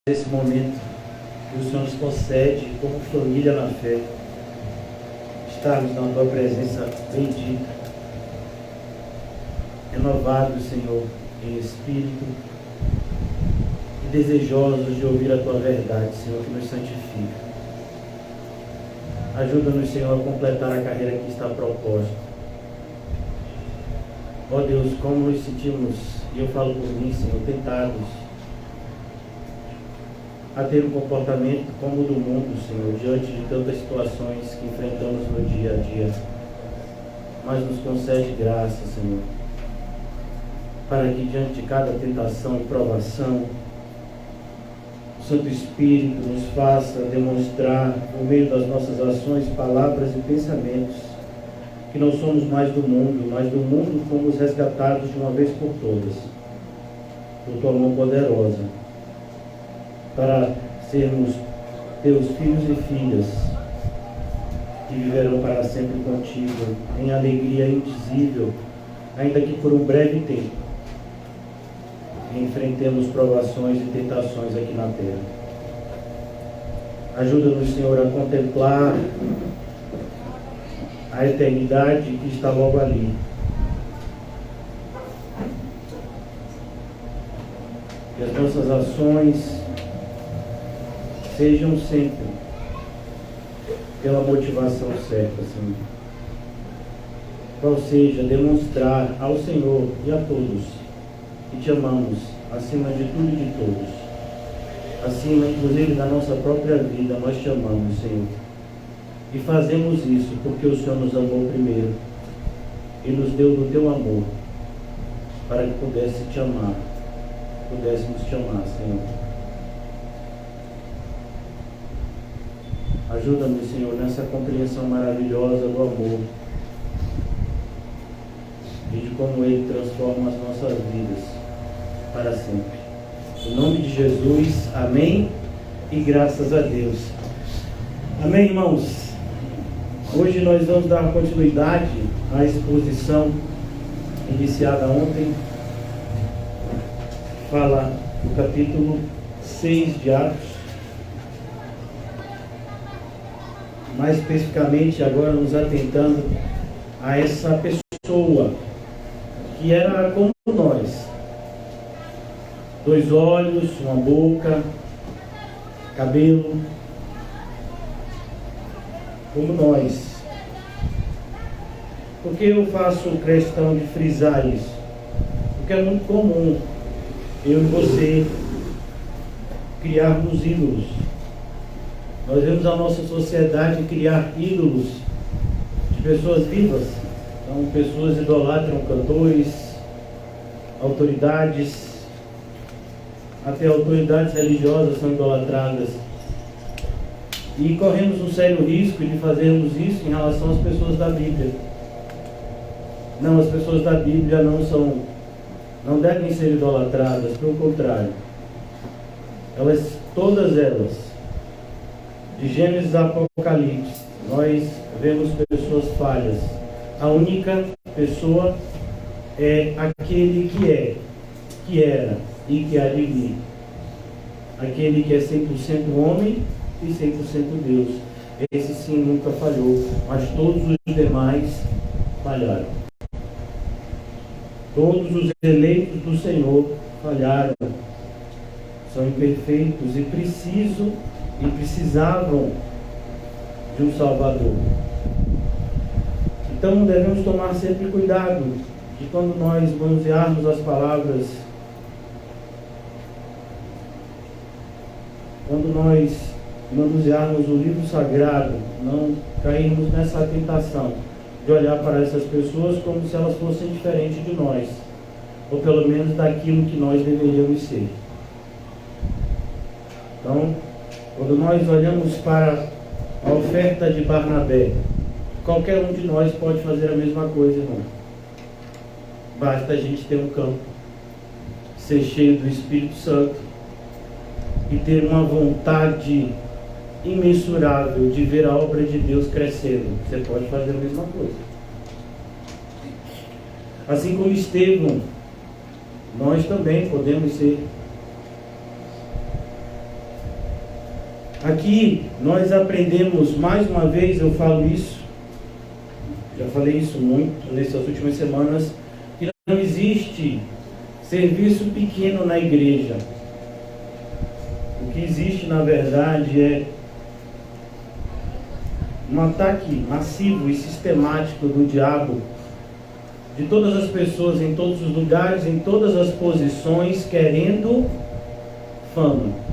esse momento que o Senhor nos concede como família na fé, estarmos na Tua presença bendita, renovados, Senhor, em espírito e desejosos de ouvir a Tua verdade, Senhor, que nos santifica. Ajuda-nos, Senhor, a completar a carreira que está proposta. Ó Deus, como nos sentimos, e eu falo por mim, Senhor, tentados a ter um comportamento como o do mundo, Senhor, diante de tantas situações que enfrentamos no dia a dia. Mas nos concede graça, Senhor, para que diante de cada tentação e provação, o Santo Espírito nos faça demonstrar, por meio das nossas ações, palavras e pensamentos, que não somos mais do mundo, mas do mundo fomos resgatados de uma vez por todas, por Tua mão poderosa, para sermos Teus filhos e filhas, que viverão para sempre contigo, em alegria indizível, ainda que por um breve tempo, enfrentemos provações e tentações aqui na terra. Ajuda-nos, Senhor, a contemplar a eternidade que está logo ali. Que as nossas ações sejam sempre pela motivação certa, Senhor. Qual seja demonstrar ao Senhor e a todos que Te amamos acima de tudo e de todos, acima inclusive da nossa própria vida. Nós Te amamos, Senhor, e fazemos isso porque o Senhor nos amou primeiro e nos deu do Teu amor para que pudéssemos Te amar, Senhor. Ajuda-nos, Senhor, nessa compreensão maravilhosa do amor e de como Ele transforma as nossas vidas para sempre. Em nome de Jesus, amém e graças a Deus. Amém, irmãos? Hoje nós vamos dar continuidade à exposição iniciada ontem. Fala do capítulo 6 de Atos. Mais especificamente agora nos atentando a essa pessoa que era como nós: 2 olhos, uma boca, cabelo, como nós. Por que eu faço questão de frisar isso? Porque é muito comum eu e você criarmos ídolos. Nós vemos a nossa sociedade criar ídolos de pessoas vivas. Então, pessoas idolatram cantores, autoridades, até autoridades religiosas são idolatradas. E corremos um sério risco de fazermos isso em relação às pessoas da Bíblia. Não, as pessoas da Bíblia não devem ser idolatradas, pelo contrário. Todas elas, de Gênesis a Apocalipse, nós vemos pessoas falhas. A única pessoa é aquele que era e que há de vir. Aquele que é 100% homem e 100% Deus. Esse sim nunca falhou, mas todos os demais falharam. Todos os eleitos do Senhor falharam. São imperfeitos e precisavam de um Salvador. Então devemos tomar sempre cuidado de quando nós manusearmos as palavras, quando nós manusearmos o livro sagrado, não cairmos nessa tentação de olhar para essas pessoas como se elas fossem diferentes de nós, ou pelo menos daquilo que nós deveríamos ser. Então, quando nós olhamos para a oferta de Barnabé, qualquer um de nós pode fazer a mesma coisa, irmão. Basta a gente ter um campo, ser cheio do Espírito Santo e ter uma vontade imensurável de ver a obra de Deus crescendo. Você pode fazer a mesma coisa. Assim como Estevão, nós também podemos ser Aqui nós aprendemos, mais uma vez eu falo isso, já falei isso muito nessas últimas semanas, que não existe serviço pequeno na igreja. O que existe, na verdade, é um ataque massivo e sistemático do diabo, de todas as pessoas, em todos os lugares, em todas as posições, querendo fama.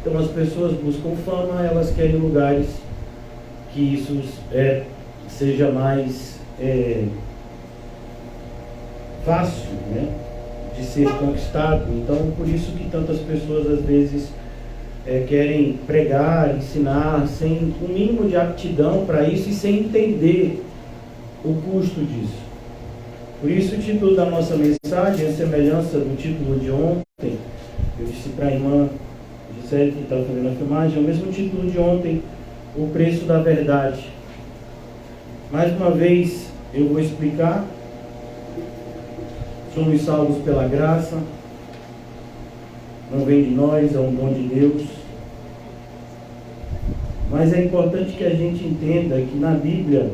Então as pessoas buscam fama, elas querem lugares que isso seja mais fácil, né, de ser conquistado. Então por isso que tantas pessoas às vezes querem pregar, ensinar sem o mínimo de aptidão para isso e sem entender o custo disso. Por isso o título da nossa mensagem é semelhança do título de ontem. Eu disse para a irmã Gisele que estava fazendo a filmagem, é o mesmo título de ontem, o preço da verdade. Mais uma vez eu vou explicar. Somos salvos pela graça, não vem de nós, é um dom de Deus. Mas é importante que a gente entenda que na Bíblia,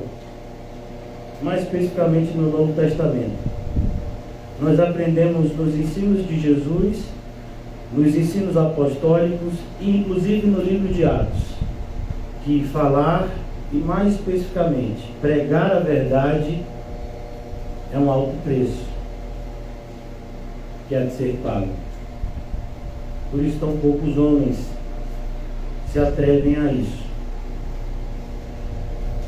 mais especificamente no Novo Testamento, nós aprendemos nos ensinos de Jesus, nos ensinos apostólicos e inclusive no livro de Atos, que falar e mais especificamente pregar a verdade é um alto preço que há de ser pago. Por isso tão poucos homens se atrevem a isso.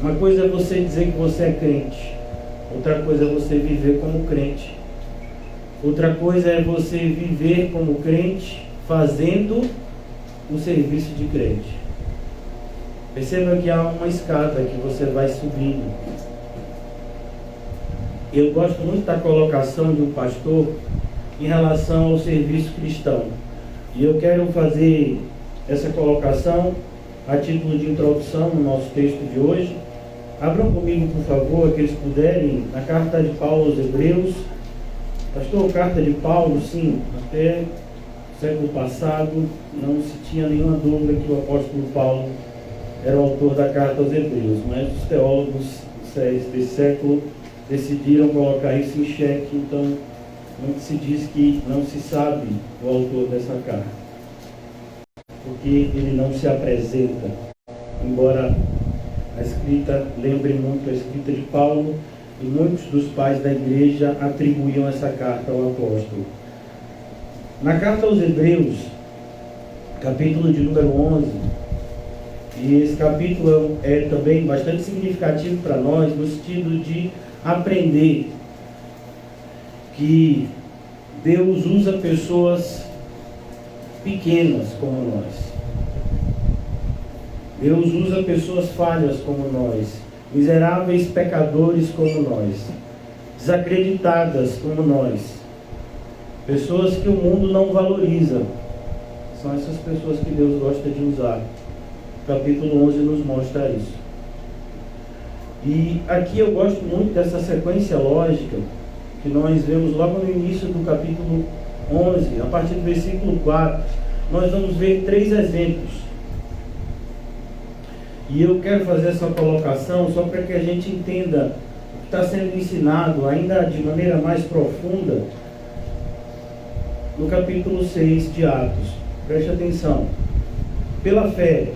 Uma coisa é você dizer que você é crente, outra coisa é você viver como crente. Outra coisa é você viver como crente fazendo o serviço de crente. Perceba que há uma escada que você vai subindo. Eu gosto muito da colocação de um pastor em relação ao serviço cristão. E eu quero fazer essa colocação a título de introdução no nosso texto de hoje. Abram comigo, por favor, aqueles que puderem, na carta de Paulo aos Hebreus. Pastor, carta de Paulo, sim, até o século passado não se tinha nenhuma dúvida que o apóstolo Paulo era o autor da carta aos Hebreus, mas os teólogos desse século decidiram colocar isso em xeque, então muito se diz que não se sabe o autor dessa carta, porque ele não se apresenta, embora a escrita lembre muito a escrita de Paulo, e muitos dos pais da igreja atribuíam essa carta ao apóstolo. Na carta aos Hebreus, capítulo de número 11, e esse capítulo é também bastante significativo para nós, no sentido de aprender que Deus usa pessoas pequenas como nós. Deus usa pessoas falhas como nós, miseráveis pecadores como nós, desacreditadas como nós, pessoas que o mundo não valoriza. São essas pessoas que Deus gosta de usar. O capítulo 11 nos mostra isso. E aqui eu gosto muito dessa sequência lógica que nós vemos logo no início do capítulo 11, a partir do versículo 4, nós vamos ver 3 exemplos. E eu quero fazer essa colocação só para que a gente entenda o que está sendo ensinado ainda de maneira mais profunda no capítulo 6 de Atos. Preste atenção. Pela fé,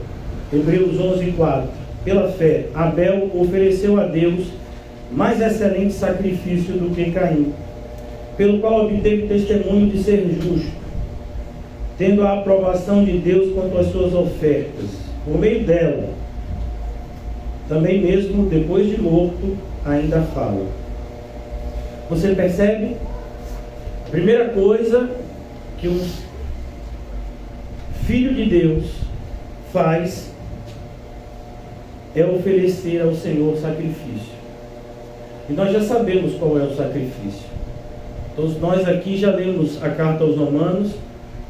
Hebreus 11, 4. Pela fé, Abel ofereceu a Deus mais excelente sacrifício do que Caim, pelo qual obteve testemunho de ser justo, tendo a aprovação de Deus quanto às suas ofertas. Por meio dela, também mesmo depois de morto, ainda fala. Você percebe? A primeira coisa que um filho de Deus faz é oferecer ao Senhor sacrifício. E nós já sabemos qual é o sacrifício. Todos nós aqui já lemos a carta aos Romanos,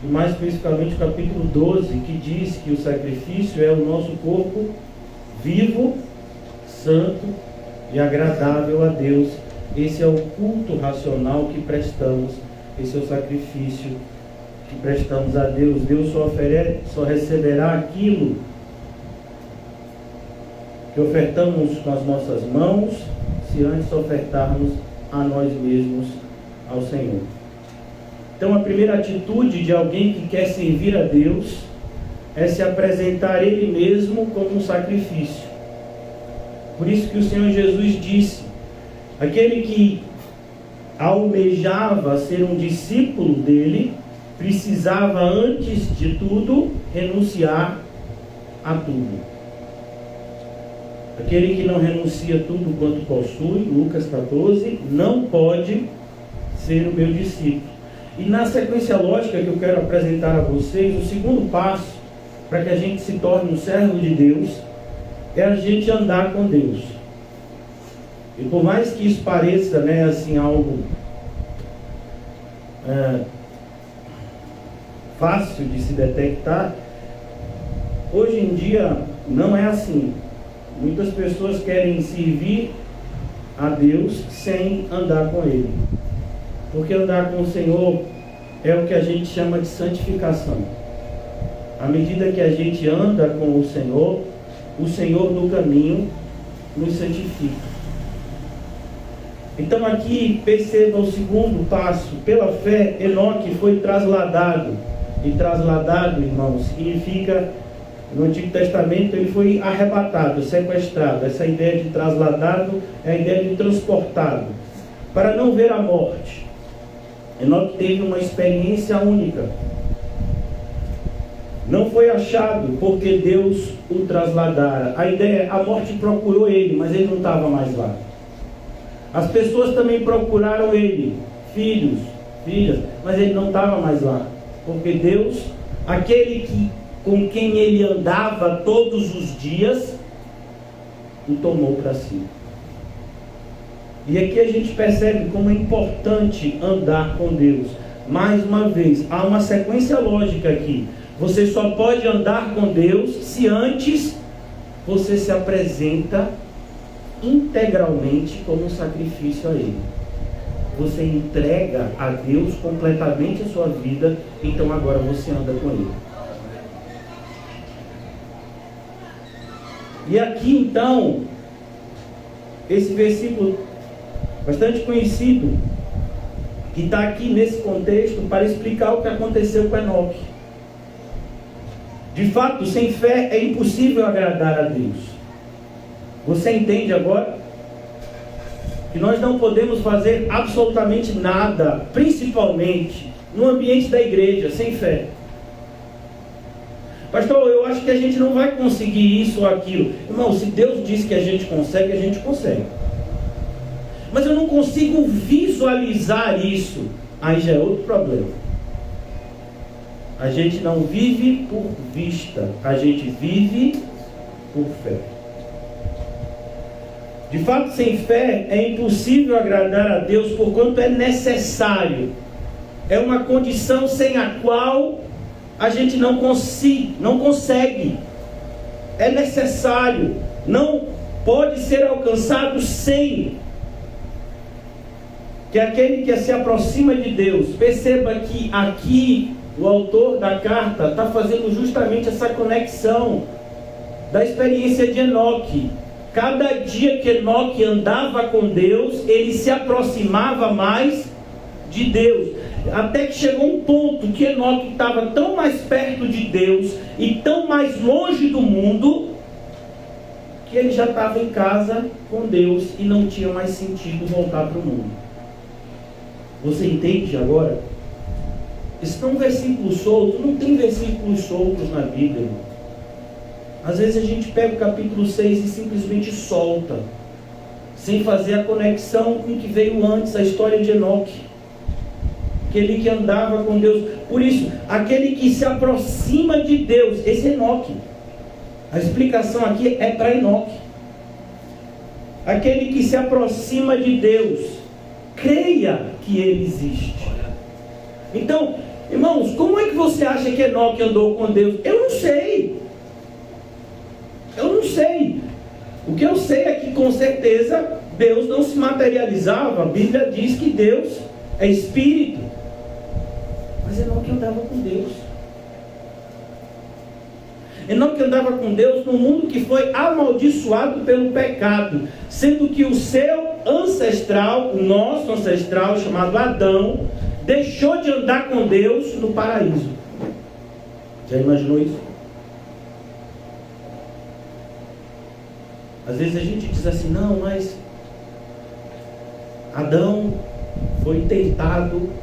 e mais especificamente o capítulo 12, que diz que o sacrifício é o nosso corpo vivo, santo e agradável a Deus. Esse é o culto racional que prestamos, esse é o sacrifício que prestamos a Deus. Deus só receberá aquilo que ofertamos com as nossas mãos, se antes ofertarmos a nós mesmos ao Senhor. Então, a primeira atitude de alguém que quer servir a Deus é se apresentar Ele mesmo como um sacrifício. Por isso que o Senhor Jesus disse: aquele que almejava ser um discípulo dele, precisava, antes de tudo, renunciar a tudo. Aquele que não renuncia tudo quanto possui, Lucas 14, não pode ser o meu discípulo. E na sequência lógica que eu quero apresentar a vocês, o segundo passo para que a gente se torne um servo de Deus é a gente andar com Deus. E por mais que isso pareça, assim, algo fácil de se detectar, hoje em dia não é assim. Muitas pessoas querem servir a Deus sem andar com Ele. Porque andar com o Senhor é o que a gente chama de santificação. À medida que a gente anda com o Senhor no caminho nos santifica. Então aqui perceba o segundo passo. Pela fé, Enoque foi trasladado. E trasladado, irmãos, significa, no Antigo Testamento, ele foi arrebatado, sequestrado. Essa ideia de trasladado é a ideia de transportado, para não ver a morte. Enoque teve uma experiência única. Não foi achado porque Deus o trasladara. A ideia é, a morte procurou ele, mas ele não estava mais lá. As pessoas também procuraram ele, filhos, filhas, mas ele não estava mais lá. Porque Deus, aquele com quem ele andava todos os dias, o tomou para si. E aqui a gente percebe como é importante andar com Deus. Mais uma vez, há uma sequência lógica aqui. Você só pode andar com Deus se antes você se apresenta integralmente como um sacrifício a Ele. Você entrega a Deus completamente a sua vida, então agora você anda com Ele. E aqui então, esse versículo bastante conhecido, que está aqui nesse contexto para explicar o que aconteceu com Enoque. De fato, sem fé é impossível agradar a Deus. Você entende agora? Que nós não podemos fazer absolutamente nada, principalmente no ambiente da igreja, sem fé. Pastor, eu acho que a gente não vai conseguir isso ou aquilo. Irmão, se Deus diz que a gente consegue, a gente consegue. Mas eu não consigo visualizar isso. Aí já é outro problema. A gente não vive por vista, a gente vive por fé. De fato, sem fé é impossível agradar a Deus, porquanto é necessário. É uma condição sem a qual a gente não consegue. É necessário. Não pode ser alcançado sem que aquele que se aproxima de Deus, perceba que aqui o autor da carta está fazendo justamente essa conexão da experiência de Enoque. Cada dia que Enoque andava com Deus, ele se aproximava mais de Deus. Até que chegou um ponto que Enoque estava tão mais perto de Deus e tão mais longe do mundo, que ele já estava em casa com Deus e não tinha mais sentido voltar para o mundo. Você entende agora? Isso não é um versículo solto, não tem versículos soltos na Bíblia. Às vezes a gente pega o capítulo 6 e simplesmente solta, sem fazer a conexão com o que veio antes, a história de Enoque. Aquele que andava com Deus. Por isso, aquele que se aproxima de Deus, esse é Enoque. A explicação aqui é para Enoque. Aquele que se aproxima de Deus, creia que Ele existe. Então, irmãos, como é que você acha que Enoque andou com Deus? Eu não sei. O que eu sei é que, com certeza, Deus não se materializava. A Bíblia diz que Deus é Espírito. Mas Enoque andava com Deus. Enoque andava com Deus num mundo que foi amaldiçoado pelo pecado, sendo que o seu ancestral, o nosso ancestral, chamado Adão, deixou de andar com Deus no paraíso. Já imaginou isso? Às vezes a gente diz assim, não, mas Adão foi tentado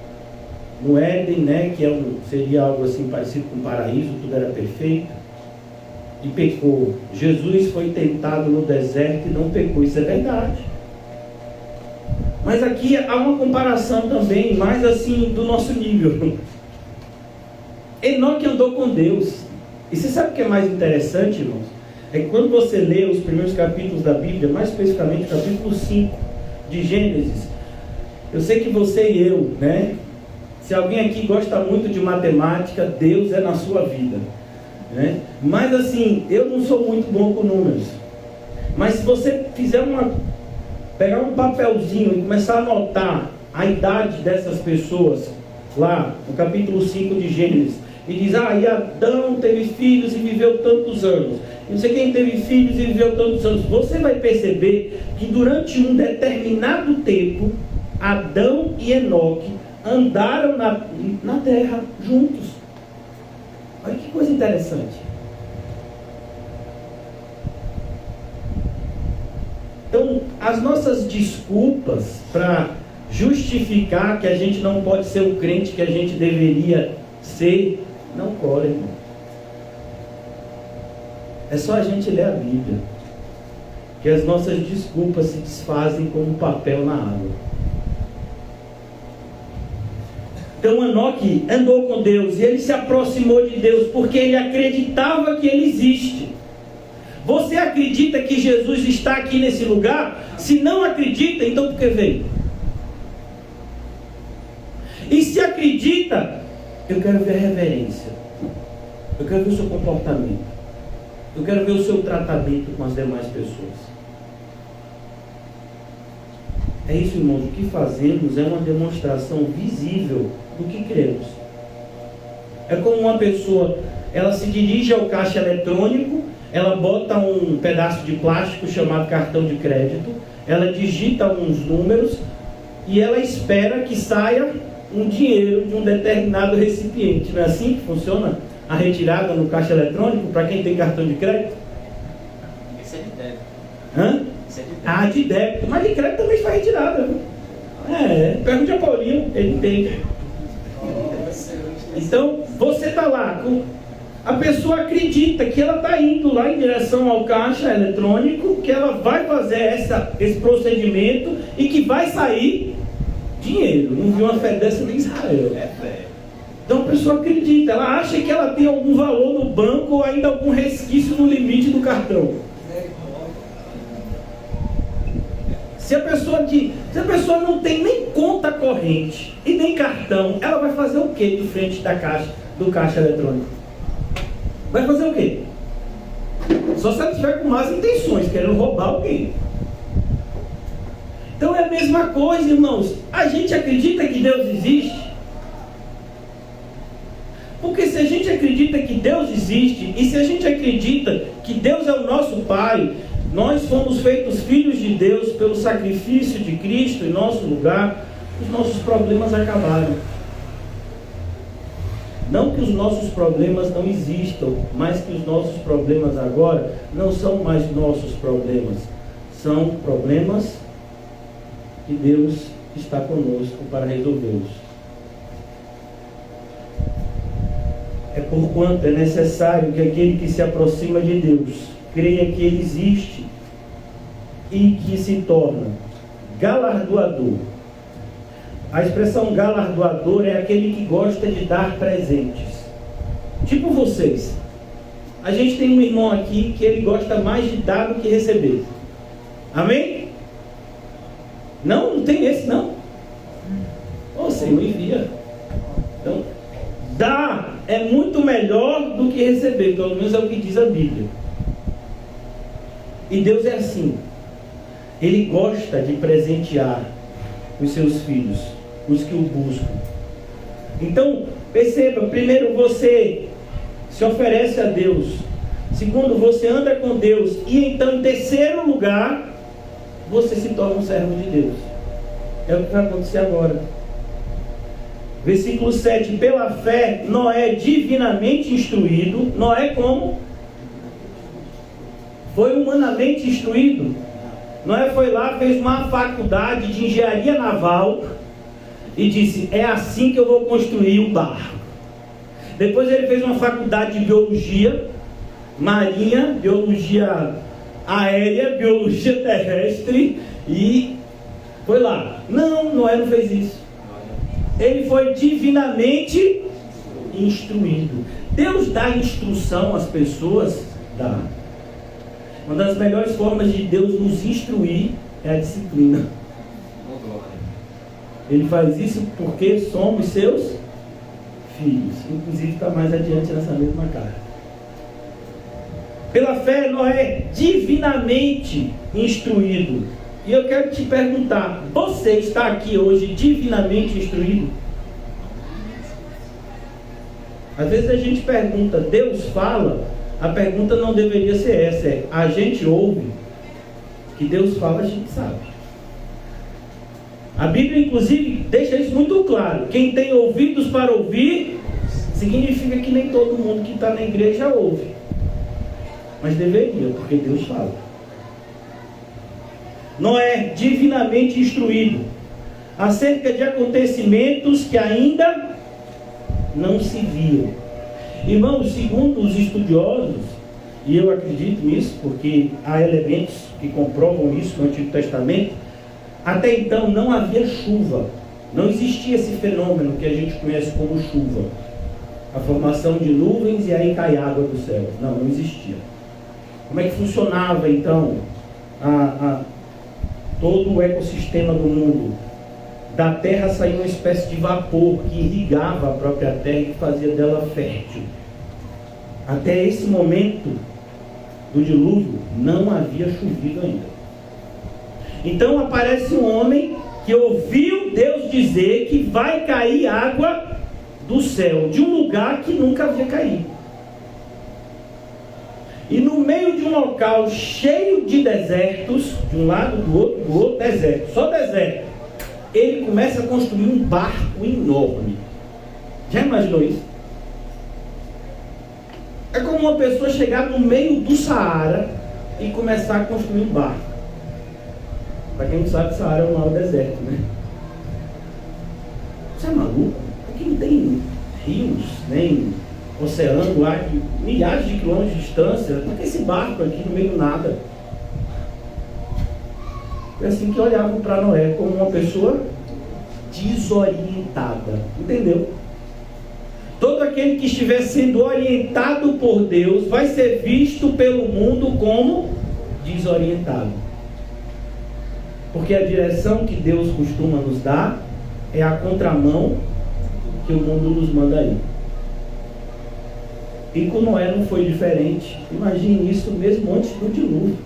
no Éden, né, que seria algo assim parecido com o paraíso, tudo era perfeito, e pecou. Jesus foi tentado no deserto e não pecou, isso é verdade. Mas aqui há uma comparação também, mais assim, do nosso nível. Enoque andou com Deus. E você sabe o que é mais interessante, irmãos? É que quando você lê os primeiros capítulos da Bíblia, mais especificamente o capítulo 5 de Gênesis, eu sei que você e eu, né? Se alguém aqui gosta muito de matemática, Deus é na sua vida, né? Mas assim, eu não sou muito bom com números. Mas se você pegar um papelzinho e começar a anotar a idade dessas pessoas, lá no capítulo 5 de Gênesis, e diz, e Adão teve filhos e viveu tantos anos, e não sei quem teve filhos e viveu tantos anos, você vai perceber que durante um determinado tempo, Adão e Enoque andaram na terra juntos. Olha que coisa interessante. Então, as nossas desculpas para justificar que a gente não pode ser o crente que a gente deveria ser, não cola, irmão. É só a gente ler a Bíblia, que as nossas desculpas se desfazem como papel na água. Então Enoque andou com Deus e ele se aproximou de Deus porque ele acreditava que ele existe. Você acredita que Jesus está aqui nesse lugar? Se não acredita, então por que veio? E se acredita, eu quero ver a reverência, eu quero ver o seu comportamento, eu quero ver o seu tratamento com as demais pessoas. É isso, irmãos, o que fazemos é uma demonstração visível do que cremos. É como uma pessoa, ela se dirige ao caixa eletrônico, ela bota um pedaço de plástico chamado cartão de crédito, ela digita uns números e ela espera que saia um dinheiro de um determinado recipiente. Não é assim que funciona a retirada no caixa eletrônico para quem tem cartão de crédito? Isso é de débito. Hã? Isso é de débito. De débito. Mas de crédito também faz retirada. Pergunte a Paulinho, ele entende. Então, você está lá, a pessoa acredita que ela está indo lá em direção ao caixa eletrônico, que ela vai fazer esse procedimento e que vai sair dinheiro. Não vi uma fé dessa em Israel. Então a pessoa acredita, ela acha que ela tem algum valor no banco ou ainda algum resquício no limite do cartão. Se a pessoa não tem nem conta corrente e nem cartão, ela vai fazer o que de frente do caixa eletrônico? Vai fazer o quê? Só se ela estiver com más intenções, querendo roubar alguém. Então é a mesma coisa, irmãos. A gente acredita que Deus existe. Porque se a gente acredita que Deus existe, e se a gente acredita que Deus é o nosso Pai, nós fomos feitos filhos de Deus pelo sacrifício de Cristo em nosso lugar, os nossos problemas acabaram. Não que os nossos problemas não existam, mas que os nossos problemas agora não são mais nossos problemas. São problemas que Deus está conosco para resolvê-los. É porquanto é necessário que aquele que se aproxima de Deus creia que Ele existe e que se torna galardoador. A expressão galardoador é aquele que gosta de dar presentes. Tipo vocês. A gente tem um irmão aqui que ele gosta mais de dar do que receber. Amém? Não tem esse não. Ô Senhor, envia. Então, dar é muito melhor do que receber, pelo menos é o que diz a Bíblia. E Deus é assim. Ele gosta de presentear os seus filhos, os que o buscam. Então, Perceba, primeiro você se oferece a Deus. Segundo, você anda com Deus. E então, em terceiro lugar, você se torna um servo de Deus. É o que vai acontecer agora. Versículo 7. Pela fé, Noé divinamente instruído. Noé como? Foi humanamente instruído. Noé foi lá, fez uma faculdade de engenharia naval e disse: é assim que eu vou construir um barco. Depois ele fez uma faculdade de biologia marinha, biologia aérea, biologia terrestre e foi lá. Não, Noé não fez isso. Ele foi divinamente instruído. Deus dá instrução às pessoas? Dá. Uma das melhores formas de Deus nos instruir é a disciplina. Ele faz isso porque somos seus filhos. Inclusive está mais adiante nessa mesma carta. Pela fé, Noé é divinamente instruído. E eu quero te perguntar: você está aqui hoje divinamente instruído? Às vezes a gente pergunta, Deus fala? A pergunta não deveria ser essa, é: a gente ouve? Que Deus fala, a gente sabe. A Bíblia, inclusive, deixa isso muito claro. Quem tem ouvidos para ouvir, significa que nem todo mundo que está na igreja ouve. Mas deveria, porque Deus fala. Noé, divinamente instruído acerca de acontecimentos que ainda não se viam. Irmãos, segundo os estudiosos, e eu acredito nisso, porque há elementos que comprovam isso no Antigo Testamento, até então não havia chuva. Não existia esse fenômeno que a gente conhece como chuva. A formação de nuvens e aí cai água do céu. Não existia. Como é que funcionava então todo o ecossistema do mundo? Da terra saía uma espécie de vapor que irrigava a própria terra e fazia dela fértil. Até esse momento do dilúvio não havia chovido ainda. Então aparece um homem que ouviu Deus dizer que vai cair água do céu, de um lugar que nunca havia caído. E no meio de um local cheio de desertos, de um lado, do outro deserto, só deserto, ele começa a construir um barco enorme. Já imaginou isso? É como uma pessoa chegar no meio do Saara e começar a construir um barco. Para quem não sabe, Saara é o maior deserto, né? Você é maluco? Aqui não tem rios, nem oceano, lá, milhares de quilômetros de distância. Não tem esse barco aqui no meio do nada. É assim que olhavam para Noé, como uma pessoa desorientada. Entendeu? Todo aquele que estiver sendo orientado por Deus vai ser visto pelo mundo como desorientado. Porque a direção que Deus costuma nos dar é a contramão que o mundo nos manda ir. E com Noé não foi diferente. Imagine isso mesmo antes do dilúvio.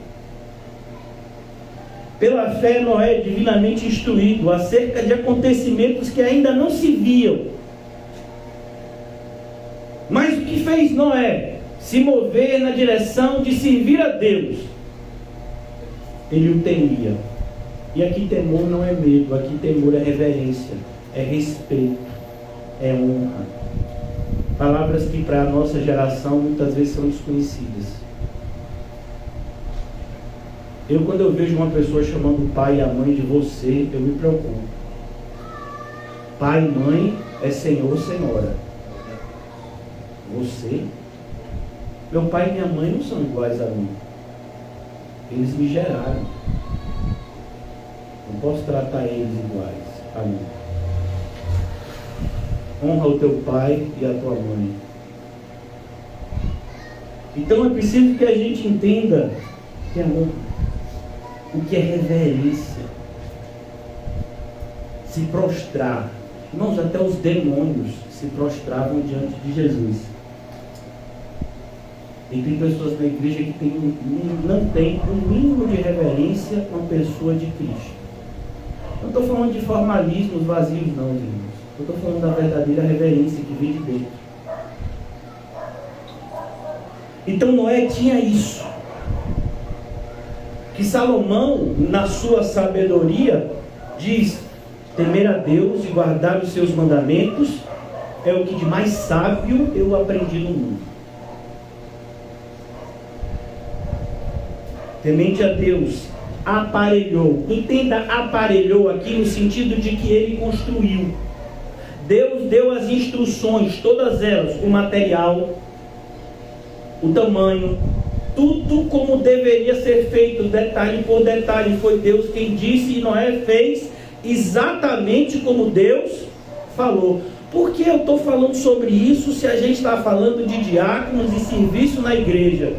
Pela fé, Noé é divinamente instruído acerca de acontecimentos que ainda não se viam. Mas o que fez Noé se mover na direção de servir a Deus? Ele o temia. E aqui temor não é medo, aqui temor é reverência, é respeito, é honra. Palavras que para a nossa geração muitas vezes são desconhecidas. Quando eu vejo uma pessoa chamando o pai e a mãe de você, eu me preocupo. Pai e mãe é senhor, senhora. Você? Meu pai e minha mãe não são iguais a mim. Eles me geraram. Não posso tratar eles iguais a mim. Honra o teu pai e a tua mãe. Então é preciso que a gente entenda que é honra, o que é reverência, se prostrar. Irmãos, até os demônios se prostravam diante de Jesus. E tem pessoas na igreja que não tem um mínimo de reverência com a pessoa de Cristo. Não estou falando de formalismos vazios não, irmãos. Eu estou falando da verdadeira reverência que vem de dentro. Então Noé tinha isso. Que Salomão, na sua sabedoria, diz: temer a Deus e guardar os seus mandamentos é o que de mais sábio eu aprendi no mundo. Temente a Deus, aparelhou. Entenda, aparelhou aqui no sentido de que ele construiu. Deus deu as instruções, todas elas, o material, o tamanho, tudo como deveria ser feito, detalhe por detalhe. Foi Deus quem disse, e Noé fez exatamente como Deus falou. Por que eu estou falando sobre isso se a gente está falando de diáconos e serviço na igreja?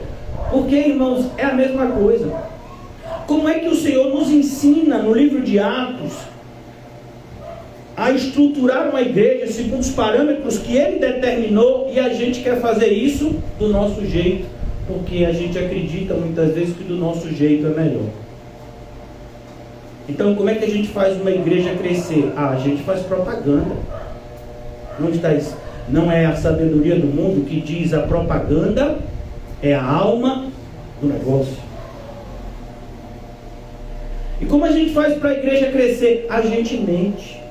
Porque, irmãos, é a mesma coisa. Como é que o Senhor nos ensina no livro de Atos a estruturar uma igreja segundo os parâmetros que Ele determinou, e a gente quer fazer isso do nosso jeito, porque a gente acredita muitas vezes que do nosso jeito é melhor. Então, como é que a gente faz uma igreja crescer? A gente faz propaganda. Onde está isso? Não é a sabedoria do mundo que diz a propaganda é a alma do negócio. E como a gente faz para a igreja crescer? A gente mente.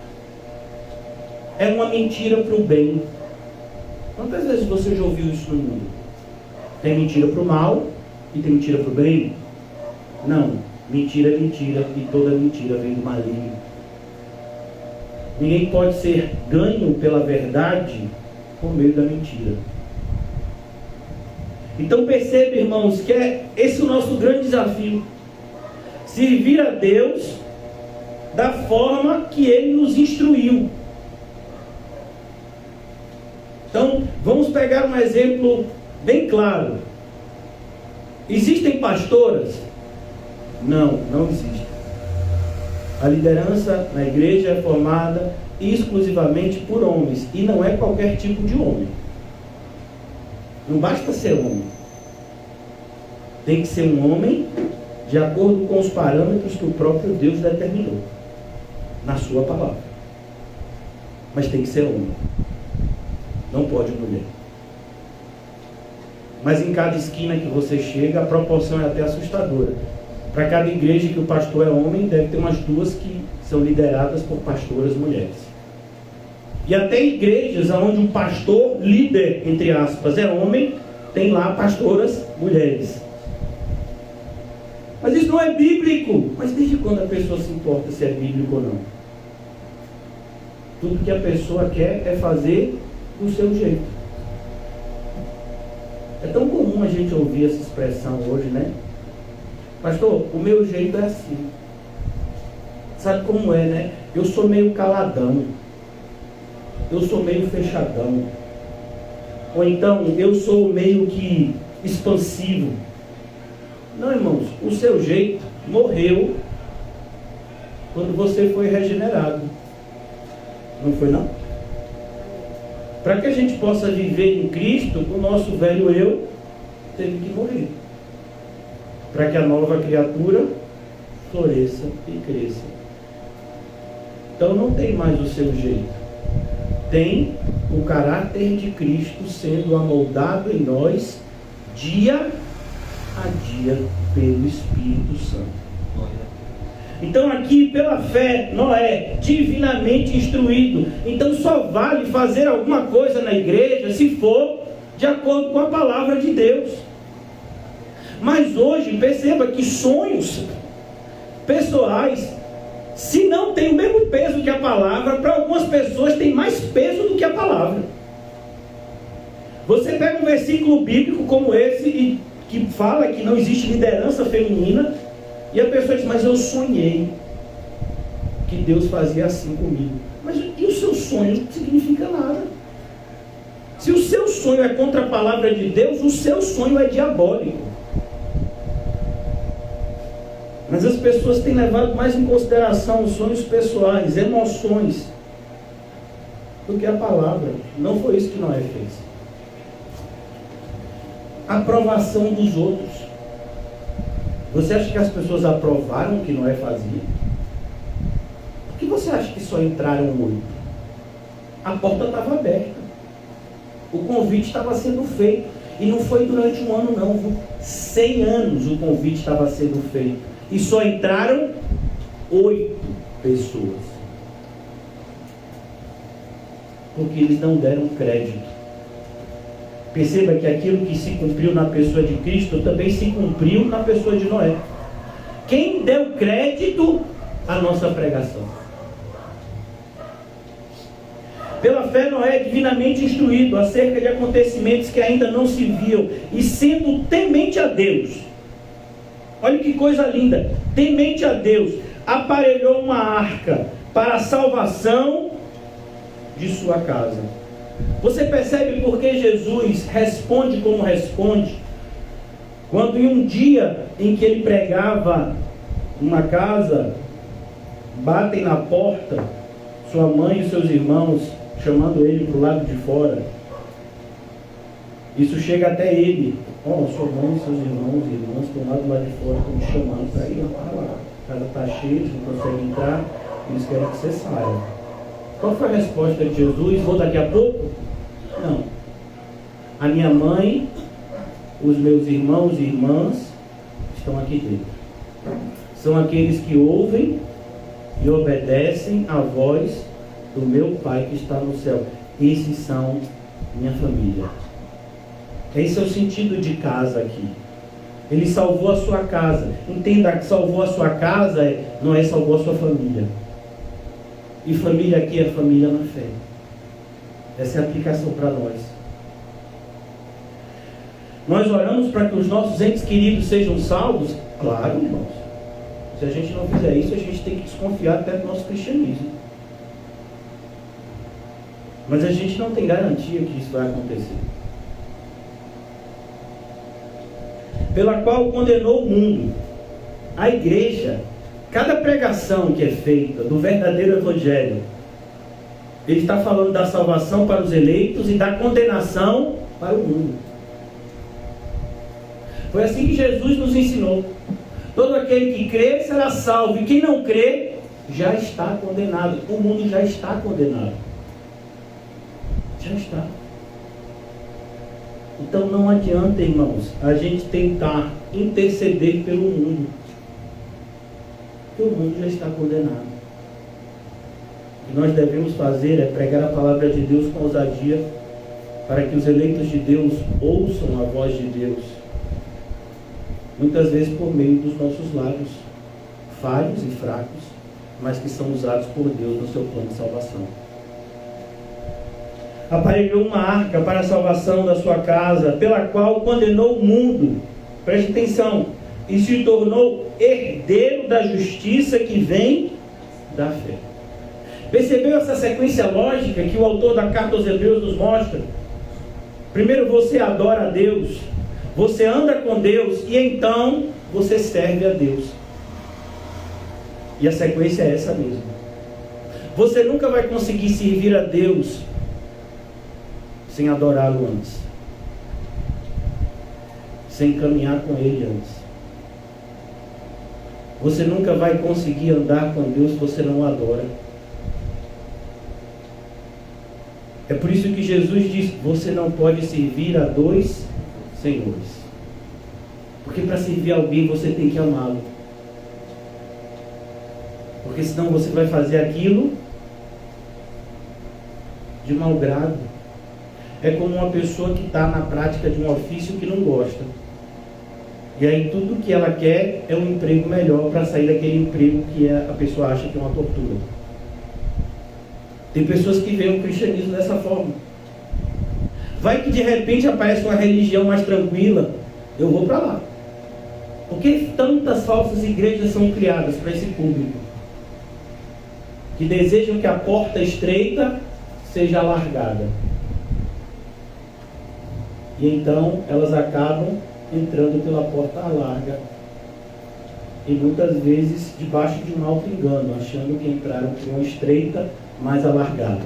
É uma mentira para o bem. Quantas vezes você já ouviu isso no mundo? Tem mentira para o mal e tem mentira para o bem? Não. Mentira é mentira, e toda mentira vem do maligno. Ninguém pode ser ganho pela verdade por meio da mentira. Então perceba, irmãos, que é esse o nosso grande desafio. Servir a Deus da forma que Ele nos instruiu. Então, vamos pegar um exemplo bem claro. Existem pastoras? Não, não existe. A liderança na igreja é formada exclusivamente por homens. E não é qualquer tipo de homem. Não basta ser homem. Tem que ser um homem de acordo com os parâmetros que o próprio Deus determinou na sua palavra. Mas tem que ser homem. Não pode mulher. Mas em cada esquina que você chega, a proporção é até assustadora. Para cada igreja que o pastor é homem, deve ter umas duas que são lideradas por pastoras mulheres. E até igrejas onde o pastor líder, entre aspas, é homem, tem lá pastoras mulheres. Mas isso não é bíblico. Mas desde quando a pessoa se importa se é bíblico ou não? Tudo que a pessoa quer é fazer do seu jeito. É tão comum a gente ouvir essa expressão hoje, né? Pastor, o meu jeito é assim. Sabe como é, né? Eu sou meio caladão. Eu sou meio fechadão. Ou então, eu sou meio que expansivo. Não, irmãos, o seu jeito morreu quando você foi regenerado. Não foi, não? Para que a gente possa viver em Cristo, o nosso velho eu teve que morrer. Para que a nova criatura floresça e cresça. Então não tem mais o seu jeito. Tem o caráter de Cristo sendo amoldado em nós dia a dia pelo Espírito Santo. Então aqui, pela fé, Noé, divinamente instruído. Então só vale fazer alguma coisa na igreja se for de acordo com a palavra de Deus. Mas hoje, perceba que sonhos pessoais, se não tem o mesmo peso que a palavra, para algumas pessoas tem mais peso do que a palavra. Você pega um versículo bíblico como esse, e que fala que não existe liderança feminina, e a pessoa diz, mas eu sonhei que Deus fazia assim comigo. Mas e o seu sonho não significa nada. Se o seu sonho é contra a palavra de Deus, o seu sonho é diabólico. Mas as pessoas têm levado mais em consideração os sonhos pessoais, emoções, do que a palavra. Não foi isso que Noé fez. Aprovação dos outros. Você acha que as pessoas aprovaram o que Noé fazia? Por que você acha que só entraram 8? A porta estava aberta. O convite estava sendo feito. E não foi durante um ano não, viu? 100 anos o convite estava sendo feito. E só entraram 8 pessoas. Porque eles não deram crédito. Perceba que aquilo que se cumpriu na pessoa de Cristo também se cumpriu na pessoa de Noé. Quem deu crédito à nossa pregação? Pela fé, Noé é divinamente instruído acerca de acontecimentos que ainda não se viam, e sendo temente a Deus, olha que coisa linda, temente a Deus, aparelhou uma arca para a salvação de sua casa. Você percebe por que Jesus responde como responde? Quando em um dia em que ele pregava numa casa, batem na porta, sua mãe e seus irmãos, chamando ele para o lado de fora. Isso chega até ele. Sua mãe e seus irmãos e irmãs estão lá do lado de fora, estão te chamando para ir lá. A casa está cheia, eles não conseguem entrar, eles querem que você saia. Qual foi a resposta de Jesus? Vou daqui a pouco? Não. A minha mãe, os meus irmãos e irmãs estão aqui dentro. São aqueles que ouvem e obedecem à voz do meu Pai que está no céu. Esses são minha família. Esse é o sentido de casa aqui. Ele salvou a sua casa. Entenda que salvou a sua casa não é salvou a sua família. E família aqui é família na fé. Essa é a aplicação para nós. Nós oramos para que os nossos entes queridos sejam salvos? Claro, irmãos. Se a gente não fizer isso, a gente tem que desconfiar até do nosso cristianismo. Mas a gente não tem garantia que isso vai acontecer. Pela qual condenou o mundo. A igreja, cada pregação que é feita do verdadeiro evangelho, ele está falando da salvação para os eleitos e da condenação para o mundo. Foi assim que Jesus nos ensinou. Todo aquele que crer será salvo, e quem não crê já está condenado. O mundo já está condenado. Já está. Então não adianta, irmãos, a gente tentar interceder pelo mundo, porque o mundo já está condenado. O que nós devemos fazer é pregar a palavra de Deus com ousadia, para que os eleitos de Deus ouçam a voz de Deus, muitas vezes por meio dos nossos lábios, falhos e fracos, mas que são usados por Deus no seu plano de salvação. Aparelhou uma arca para a salvação da sua casa, pela qual condenou o mundo, preste atenção, e se tornou herdeiro da justiça que vem da fé. Percebeu essa sequência lógica que o autor da carta aos Hebreus nos mostra? Primeiro você adora a Deus, você anda com Deus, e então você serve a Deus. E a sequência é essa mesmo. Você nunca vai conseguir servir a Deus sem adorá-lo antes, sem caminhar com Ele antes. Você nunca vai conseguir andar com Deus se você não o adora. É por isso que Jesus diz: você não pode servir a dois senhores. Porque para servir alguém você tem que amá-lo. Porque senão você vai fazer aquilo de mau grado. É como uma pessoa que está na prática de um ofício que não gosta. E aí tudo que ela quer é um emprego melhor para sair daquele emprego que a pessoa acha que é uma tortura. Tem pessoas que veem o cristianismo dessa forma. Vai que de repente aparece uma religião mais tranquila, eu vou para lá. Por que tantas falsas igrejas são criadas para esse público? Que desejam que a porta estreita seja alargada. E então elas acabam entrando pela porta larga. E muitas vezes debaixo de um alto engano, achando que entraram por uma estreita mais alargada.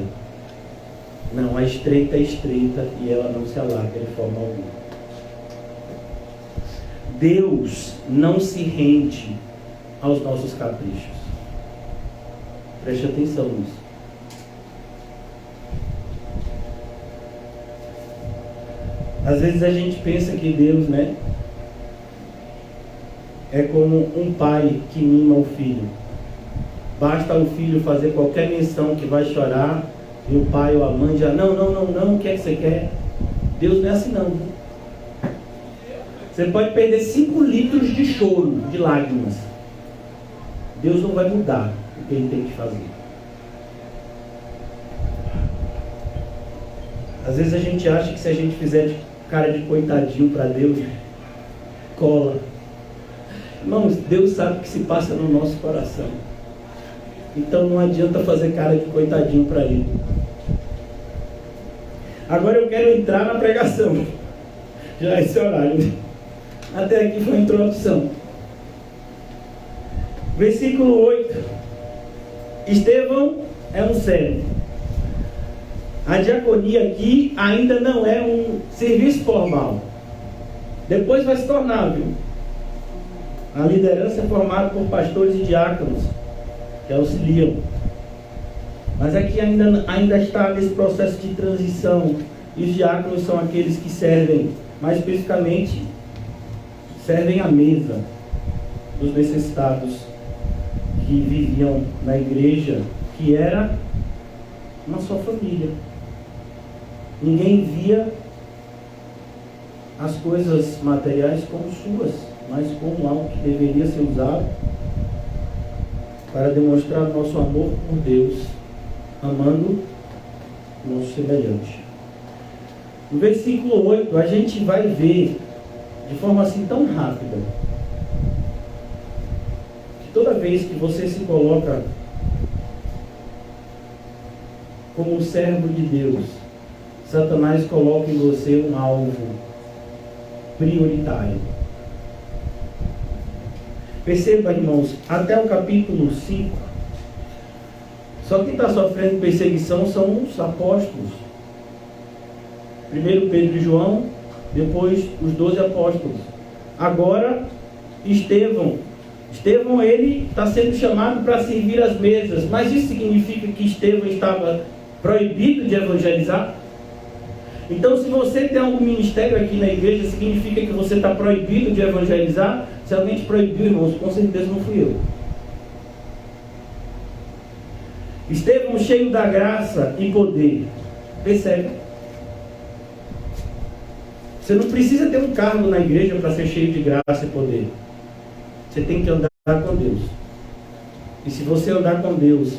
Não, a estreita é estreita e ela não se alarga de forma alguma. Deus não se rende aos nossos caprichos. Preste atenção nisso. Às vezes a gente pensa que Deus, né, é como um pai que mima o filho. Basta o filho fazer qualquer menção que vai chorar e o pai ou a mãe já, não, o que é que você quer? Deus não é assim não. Você pode perder 5 litros de choro, de lágrimas. Deus não vai mudar o que Ele tem que fazer. Às vezes a gente acha que se a gente fizer cara de coitadinho para Deus, cola. Irmãos, Deus sabe o que se passa no nosso coração. Então não adianta fazer cara de coitadinho para Ele. Agora eu quero entrar na pregação. Já é esse horário. Até aqui foi a introdução. Versículo 8. Estevão é um servo. A diaconia aqui ainda não é um serviço formal. Depois vai se tornar, viu? A liderança é formada por pastores e diáconos que auxiliam. Mas aqui ainda está nesse processo de transição. E os diáconos são aqueles que servem, mais especificamente, servem à mesa dos necessitados que viviam na igreja, que era uma só família. Ninguém via as coisas materiais como suas, mas como algo que deveria ser usado para demonstrar nosso amor por Deus, amando o nosso semelhante. No versículo 8, a gente vai ver de forma assim tão rápida que toda vez que você se coloca como servo de Deus, Satanás coloca em você um alvo prioritário. Perceba, irmãos, até o capítulo 5, só quem está sofrendo perseguição são os apóstolos. Primeiro Pedro e João, depois os 12 apóstolos. Agora, Estevão, ele está sendo chamado para servir as mesas. Mas isso significa que Estevão estava proibido de evangelizar? Então, se você tem algum ministério aqui na igreja, significa que você está proibido de evangelizar? Se alguém te proibiu, irmãos, com certeza não fui eu. Estevão cheio da graça e poder. Percebe? Você não precisa ter um cargo na igreja para ser cheio de graça e poder. Você tem que andar com Deus. E se você andar com Deus,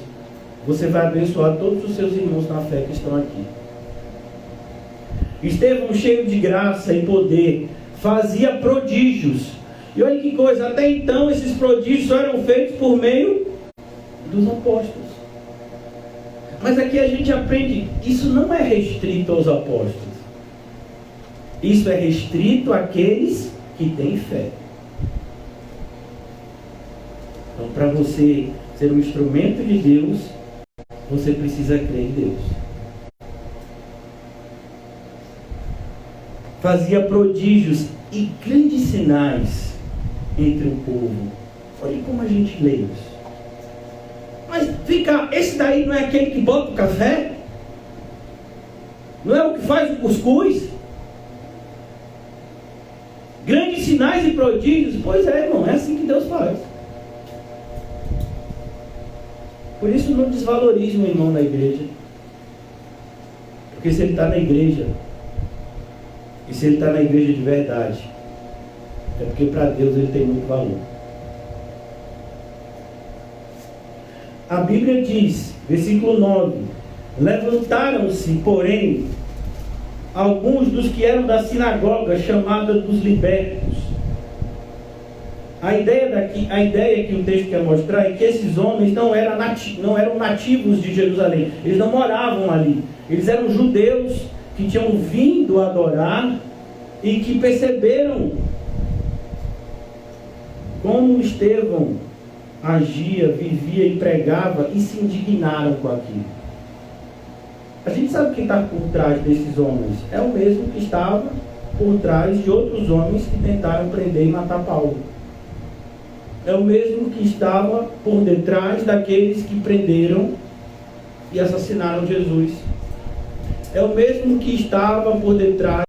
você vai abençoar todos os seus irmãos na fé que estão aqui. Estevão cheio de graça e poder, fazia prodígios. E olha que coisa, até então esses prodígios só eram feitos por meio dos apóstolos. Mas aqui a gente aprende, isso não é restrito aos apóstolos. Isso é restrito àqueles que têm fé. Então, para você ser um instrumento de Deus, você precisa crer em Deus. Fazia prodígios e grandes sinais entre o povo. Olha como a gente lê isso. Mas fica, esse daí não é aquele que bota o café? Não é o que faz o cuscuz? Grandes sinais e prodígios? Pois é, irmão, é assim que Deus faz. Por isso não desvalorize um irmão na igreja. Porque se ele está na igreja, e se ele está na igreja de verdade, é porque para Deus ele tem muito valor. A Bíblia diz, versículo 9: levantaram-se, porém, alguns dos que eram da sinagoga, chamada dos libertos. A ideia que o texto quer mostrar é que esses homens não eram nativos de Jerusalém. Eles não moravam ali. Eles eram judeus que tinham vindo adorar e que perceberam como Estevão agia, vivia e pregava e se indignaram com aquilo. A gente sabe quem está por trás desses homens. É o mesmo que estava por trás de outros homens que tentaram prender e matar Paulo. É o mesmo que estava por detrás daqueles que prenderam e assassinaram Jesus. É o mesmo que estava por detrás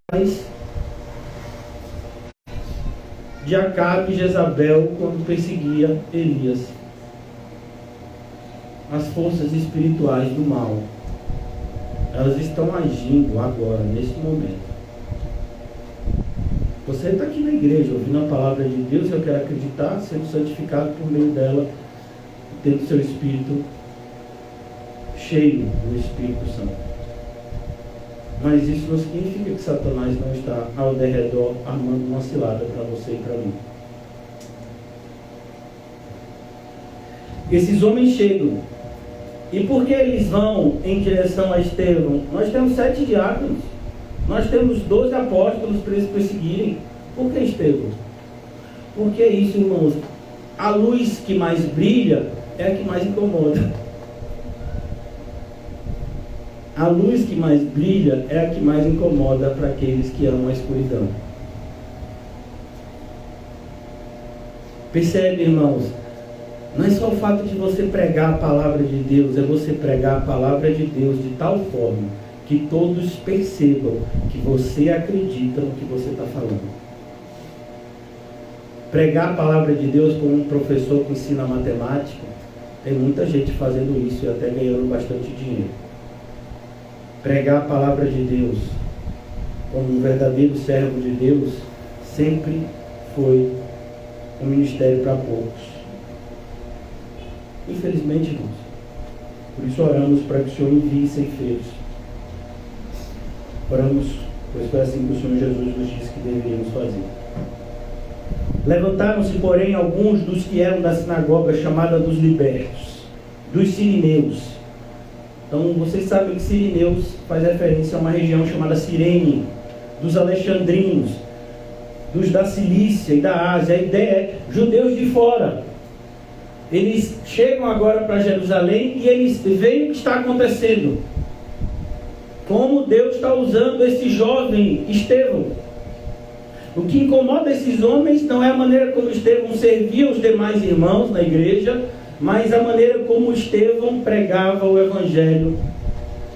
de Acabe e Jezabel quando perseguia Elias. As forças espirituais do mal, elas estão agindo agora, nesse momento. Você está aqui na igreja, ouvindo a palavra de Deus, eu quero acreditar, sendo santificado por meio dela, tendo seu espírito cheio do Espírito Santo. Mas isso não significa que Satanás não está ao derredor armando uma cilada para você e para mim. Esses homens chegam. E por que eles vão em direção a Estevão? Nós temos 7 diáconos. Nós temos 12 apóstolos para eles perseguirem. Por que Estevão? Porque é isso, irmãos. A luz que mais brilha é a que mais incomoda. A luz que mais brilha é a que mais incomoda para aqueles que amam a escuridão. Percebe, irmãos? Não é só o fato de você pregar a palavra de Deus, é você pregar a palavra de Deus de tal forma que todos percebam que você acredita no que você está falando. Pregar a palavra de Deus como um professor que ensina matemática, tem muita gente fazendo isso e até ganhando bastante dinheiro. Pregar a palavra de Deus como um verdadeiro servo de Deus sempre foi um ministério para poucos. Infelizmente, irmãos. Por isso oramos para que o Senhor envie ceifeiros. Oramos, pois foi assim que o Senhor Jesus nos disse que deveríamos fazer. Levantaram-se, porém, alguns dos que eram da sinagoga chamada dos libertos, dos sirineus. Então, vocês sabem que sirineus faz referência a uma região chamada Cirene, dos alexandrinos, dos da Cilícia e da Ásia. A ideia é judeus de fora. Eles chegam agora para Jerusalém e eles veem o que está acontecendo. Como Deus está usando esse jovem Estevão. O que incomoda esses homens não é a maneira como Estevão servia os demais irmãos na igreja, mas a maneira como Estevão pregava o evangelho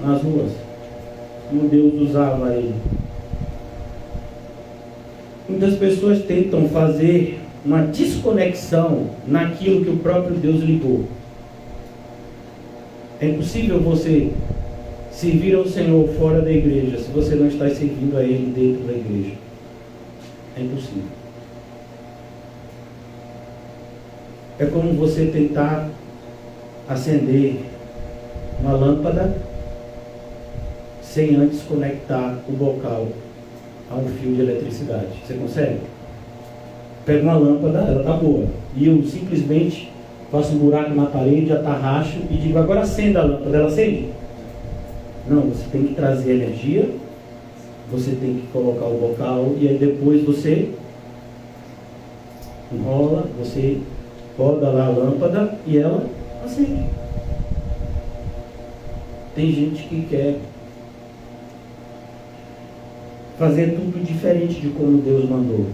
nas ruas. Como Deus usava ele. Muitas pessoas tentam fazer uma desconexão naquilo que o próprio Deus ligou. É impossível você servir ao Senhor fora da igreja se você não está servindo a Ele dentro da igreja. É impossível. É como você tentar acender uma lâmpada sem antes conectar o bocal a um fio de eletricidade. Você consegue? Pego uma lâmpada, ela está boa, e eu simplesmente faço um buraco na parede, atarracho e digo, agora acenda a lâmpada. Ela acende? Não, você tem que trazer energia, você tem que colocar o bocal, e aí depois você enrola, você roda lá a lâmpada e ela acende. Tem gente que quer fazer tudo diferente de como Deus mandou.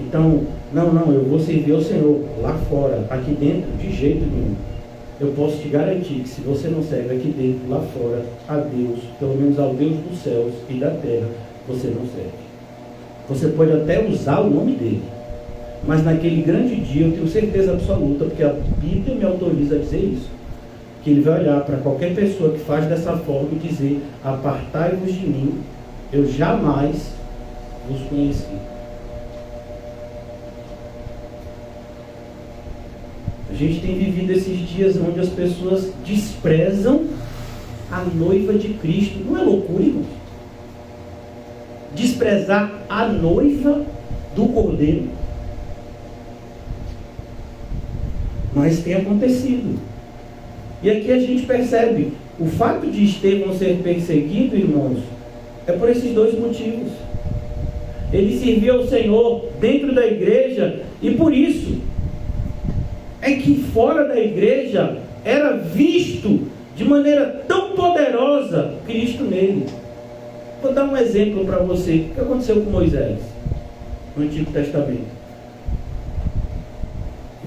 Então, não, eu vou servir ao Senhor lá fora, aqui dentro, de jeito nenhum. Eu posso te garantir que se você não serve aqui dentro, lá fora, a Deus, pelo menos ao Deus dos céus e da terra, você não serve. Você pode até usar o nome dele, mas naquele grande dia, eu tenho certeza absoluta, porque a Bíblia me autoriza a dizer isso, que ele vai olhar para qualquer pessoa que faz dessa forma e dizer, apartai-vos de mim, eu jamais vos conheci. A gente tem vivido esses dias onde as pessoas desprezam a noiva de Cristo. Não é loucura, irmãos? Desprezar a noiva do Cordeiro. Mas tem acontecido. E aqui a gente percebe, o fato de Estevão ser perseguido, irmãos, é por esses dois motivos. Ele serviu ao Senhor dentro da igreja e por isso é que fora da igreja era visto de maneira tão poderosa Cristo nele. Vou dar um exemplo para você. O que aconteceu com Moisés no Antigo Testamento?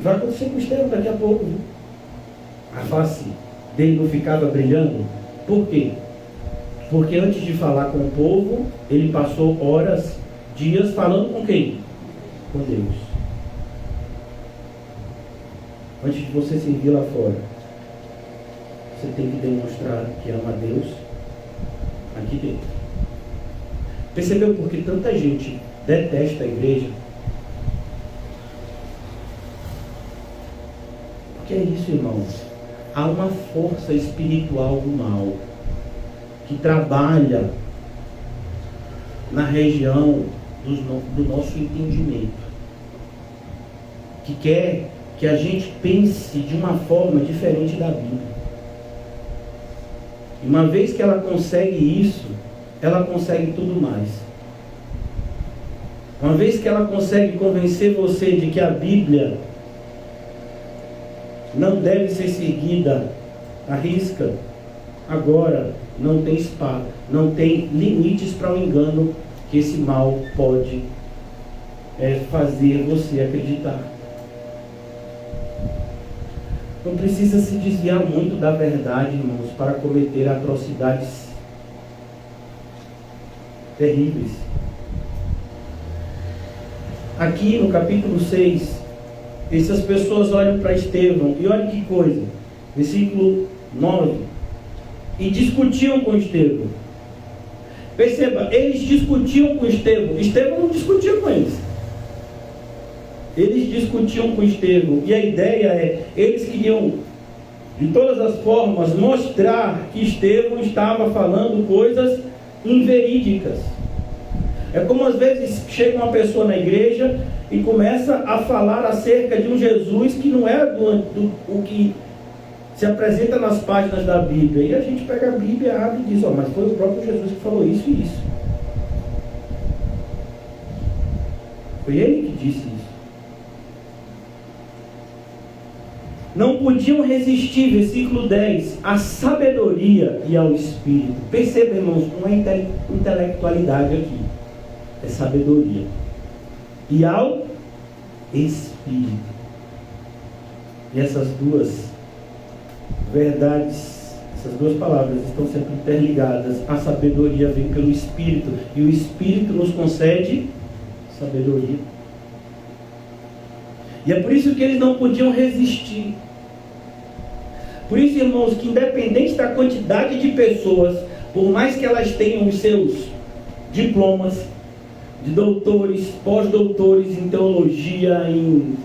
Vai acontecer com Estevão daqui a pouco, viu? A face dele não ficava brilhando. Por quê? Porque antes de falar com o povo, ele passou horas, dias falando com quem? com Deus. Antes de você servir lá fora, você tem que demonstrar que ama a Deus aqui dentro. Percebeu por que tanta gente detesta a igreja? Porque é isso, irmãos. Há uma força espiritual do mal que trabalha na região do nosso entendimento, que quer que a gente pense de uma forma diferente da Bíblia. E uma vez que ela consegue isso, ela consegue tudo mais. Uma vez que ela consegue convencer você de que a Bíblia não deve ser seguida à risca, agora não tem espaço, não tem limites para o engano que esse mal pode fazer você acreditar. Não precisa se desviar muito da verdade, irmãos, para cometer atrocidades terríveis. Aqui no capítulo 6, essas pessoas olham para Estevão e olha que coisa, versículo 9, e discutiam com Estevão. Perceba, eles discutiam com Estevão. Estevão não discutia com eles. Eles discutiam com Estevão. E a ideia é, eles queriam, de todas as formas, mostrar que Estevão estava falando coisas inverídicas. É como às vezes chega uma pessoa na igreja e começa a falar acerca de um Jesus que não é o que se apresenta nas páginas da Bíblia. E a gente pega a Bíblia, abre e diz, mas foi o próprio Jesus que falou isso e isso. Foi ele que disse isso. Não podiam resistir, versículo 10, à sabedoria e ao Espírito. Perceba, irmãos, não é intelectualidade aqui, é sabedoria. E ao Espírito. E essas duas verdades, essas duas palavras estão sempre interligadas. A sabedoria vem pelo Espírito, e o Espírito nos concede sabedoria. E é por isso que eles não podiam resistir. Por isso, irmãos, que independente da quantidade de pessoas, por mais que elas tenham os seus diplomas de doutores, pós-doutores em teologia, em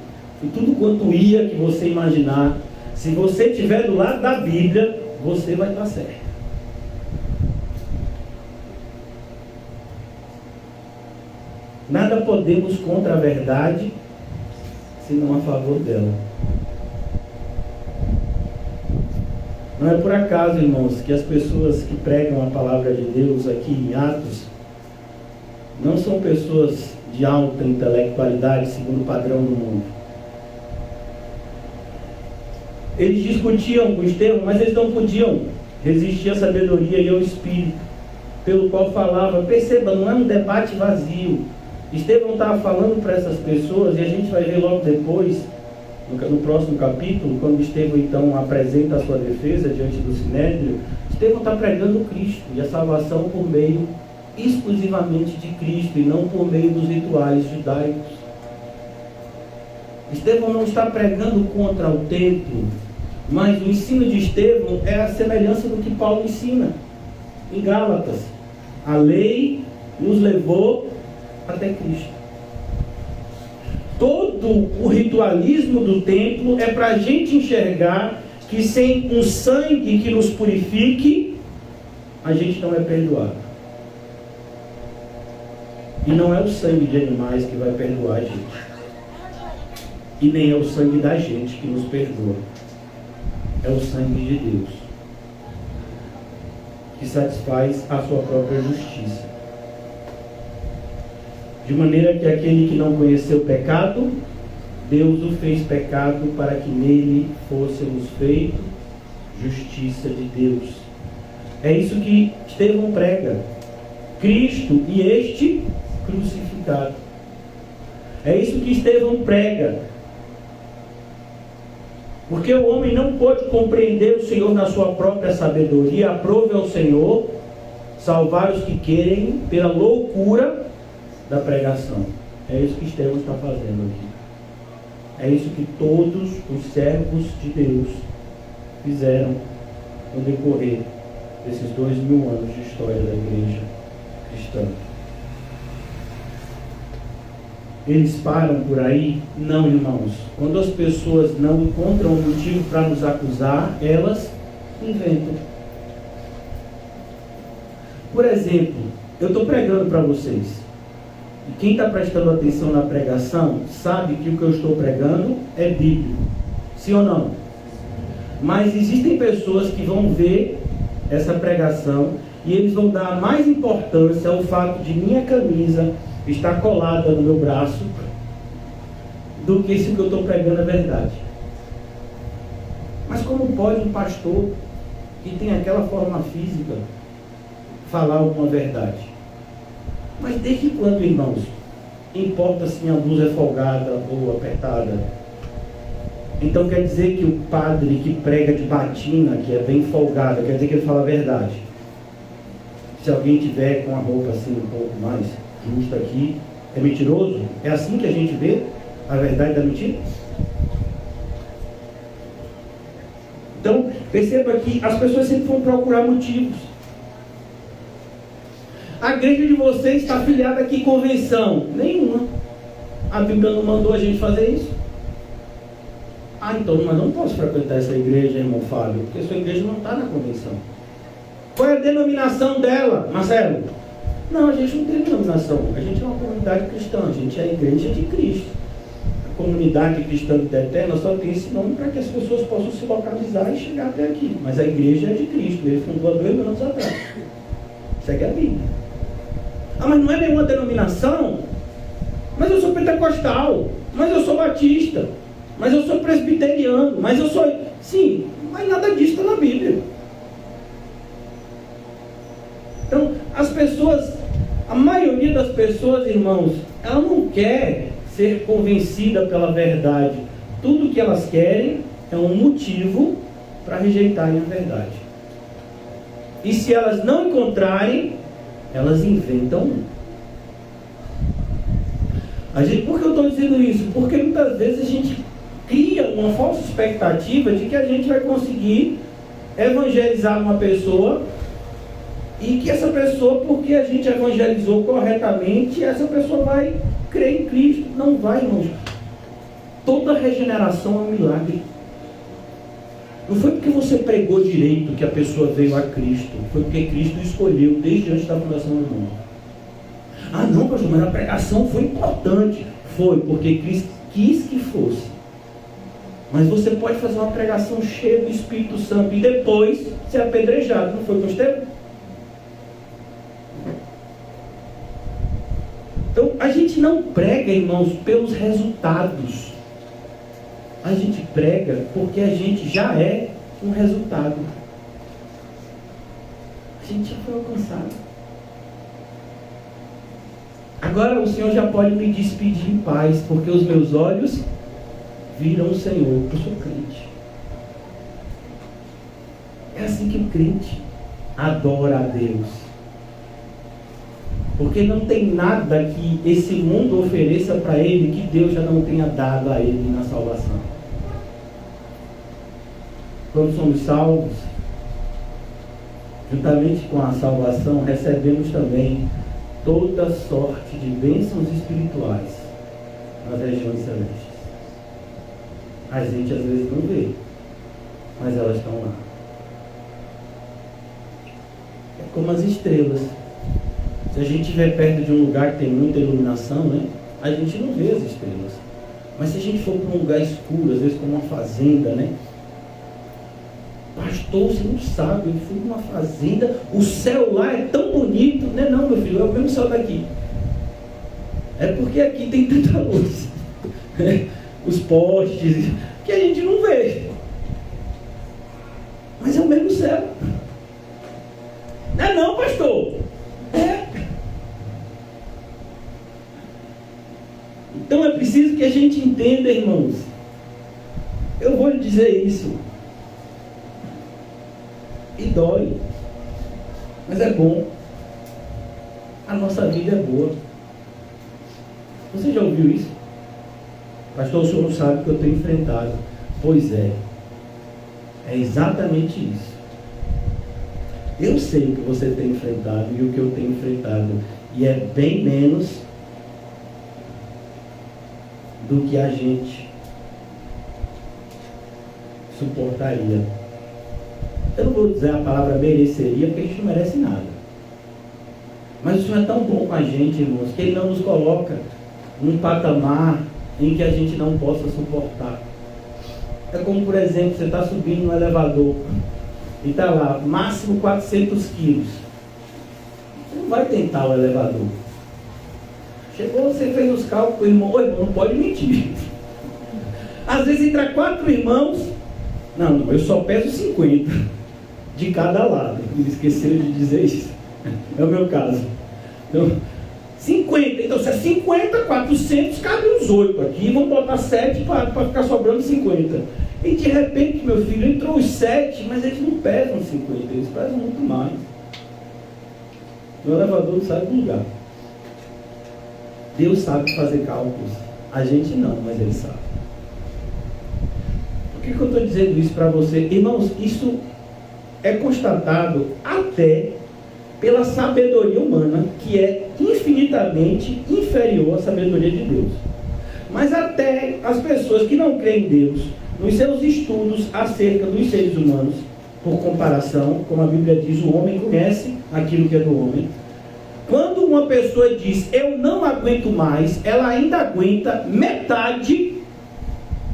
tudo quanto ia que você imaginar, se você estiver do lado da Bíblia, você vai estar certo. Nada podemos contra a verdade, senão a favor dela. Não é por acaso, irmãos, que as pessoas que pregam a palavra de Deus aqui em Atos não são pessoas de alta intelectualidade, segundo o padrão do mundo. Eles discutiam com Estevão, mas eles não podiam resistir à sabedoria e ao Espírito, pelo qual falava. Perceba, não é um debate vazio. Estevão estava falando para essas pessoas, e a gente vai ver logo depois, no próximo capítulo, quando Estevão então apresenta a sua defesa diante do Sinédrio. Estevão está pregando Cristo e a salvação por meio exclusivamente de Cristo e não por meio dos rituais judaicos. Estevão não está pregando contra o templo, mas o ensino de Estevão é a semelhança do que Paulo ensina em Gálatas. A lei nos levou até Cristo. Todo o ritualismo do templo é para a gente enxergar que sem um sangue que nos purifique, a gente não é perdoado. E não é o sangue de animais que vai perdoar a gente. E nem é o sangue da gente que nos perdoa. É o sangue de Deus, que satisfaz a sua própria justiça. De maneira que aquele que não conheceu o pecado, Deus o fez pecado para que nele fôssemos feitos justiça de Deus. É isso que Estevão prega. Cristo e este crucificado. É isso que Estevão prega. Porque o homem não pode compreender o Senhor na sua própria sabedoria. Aprove ao Senhor salvar os que querem pela loucura da pregação. É isso que Estevão está fazendo aqui. É isso que todos os servos de Deus fizeram no decorrer desses 2000 anos de história da igreja cristã. Eles param por aí? Não, irmãos. Quando as pessoas não encontram um motivo para nos acusar, elas inventam. Por exemplo, eu estou pregando para vocês. E quem está prestando atenção na pregação sabe que o que eu estou pregando é bíblico. Sim ou não? Mas existem pessoas que vão ver essa pregação e eles vão dar mais importância ao fato de minha camisa estar colada no meu braço do que se o que eu estou pregando é verdade. Mas como pode um pastor que tem aquela forma física falar alguma verdade? Mas desde quando, irmãos, importa se a blusa é folgada ou apertada? Então quer dizer que o padre que prega de batina, que é bem folgada, quer dizer que ele fala a verdade? Se alguém tiver com a roupa assim um pouco mais justa aqui, é mentiroso? É assim que a gente vê a verdade da mentira? Então, perceba que as pessoas sempre vão procurar motivos. A igreja de vocês está afiliada a que convenção? Nenhuma. A Bíblia não mandou a gente fazer isso. Então, mas não posso frequentar essa igreja, irmão Fábio, porque sua igreja não está na convenção. Qual é a denominação dela, Marcelo? Não, a gente não tem denominação. A gente é uma comunidade cristã, a gente é a igreja de Cristo. A comunidade cristã de Eterna só tem esse nome para que as pessoas possam se localizar e chegar até aqui. Mas a igreja é de Cristo, ele fundou há 2000 anos atrás. Segue a Bíblia. Mas não é nenhuma denominação? Mas eu sou pentecostal, mas eu sou batista, mas eu sou presbiteriano, mas eu sou... Sim, mas nada disso está na Bíblia. Então, as pessoas, a maioria das pessoas, irmãos, ela não quer ser convencida pela verdade. Tudo que elas querem é um motivo para rejeitarem a verdade. E se elas não encontrarem, elas inventam um. Por que eu estou dizendo isso? Porque muitas vezes a gente cria uma falsa expectativa de que a gente vai conseguir evangelizar uma pessoa e que essa pessoa, porque a gente evangelizou corretamente, essa pessoa vai crer em Cristo. Não vai, irmãos. Toda regeneração é um milagre. Não foi porque você pregou direito que a pessoa veio a Cristo. Foi porque Cristo escolheu desde antes da fundação do mundo. Não, pastor, mas a pregação foi importante. Foi porque Cristo quis que fosse. Mas você pode fazer uma pregação cheia do Espírito Santo e depois ser apedrejado. Não foi com Estevão? Então, a gente não prega, irmãos, pelos resultados. A gente prega porque a gente já é um resultado. A gente já foi alcançado. Agora o Senhor já pode me despedir em paz, porque os meus olhos viram o Senhor. Eu sou crente. É assim que o crente adora a Deus. Porque não tem nada que esse mundo ofereça para ele que Deus já não tenha dado a ele na salvação. Quando somos salvos, juntamente com a salvação, recebemos também toda sorte de bênçãos espirituais nas regiões celestes. A gente às vezes não vê, mas elas estão lá. É como as estrelas. Se a gente estiver perto de um lugar que tem muita iluminação, né, a gente não vê as estrelas. Mas se a gente for para um lugar escuro, às vezes como uma fazenda, né? Pastor, você não sabe, eu fui numa fazenda, o céu lá é tão bonito, né? Não, meu filho, é o mesmo céu daqui. É porque aqui tem tanta luz. Os postes, que a gente não vê. Mas é o mesmo céu. Não, pastor. É. Então é preciso que a gente entenda, irmãos. Eu vou lhe dizer isso. E dói. Mas é bom. A nossa vida é boa. Você já ouviu isso? Pastor, o senhor não sabe o que eu tenho enfrentado. Pois é. É exatamente isso. Eu sei o que você tem enfrentado e o que eu tenho enfrentado. E é bem menos do que a gente suportaria. Eu não vou dizer a palavra mereceria, porque a gente não merece nada. Mas o Senhor é tão bom com a gente, irmãos, que Ele não nos coloca num patamar em que a gente não possa suportar. É como, por exemplo, você está subindo no elevador e está lá, máximo 400 quilos. Você não vai tentar o elevador. Chegou, você fez os cálculos, o irmão não pode mentir. Às vezes entra 4 irmãos, não, eu só peso 50 de cada lado. Eles esqueceram de dizer isso. É o meu caso. Então, 50. Então, se é 50, 400, cabe uns 8 aqui. Vamos botar 7 para ficar sobrando 50. E de repente, meu filho, entrou os 7, mas eles não pesam 50, eles pesam muito mais. O elevador não sai do lugar. Deus sabe fazer cálculos. A gente não, mas Ele sabe. Por que eu estou dizendo isso para você? Irmãos, isso é constatado até pela sabedoria humana, que é infinitamente inferior à sabedoria de Deus. Mas até as pessoas que não creem em Deus, nos seus estudos acerca dos seres humanos, por comparação, como a Bíblia diz, o homem conhece aquilo que é do homem. Quando uma pessoa diz, eu não aguento mais, ela ainda aguenta metade,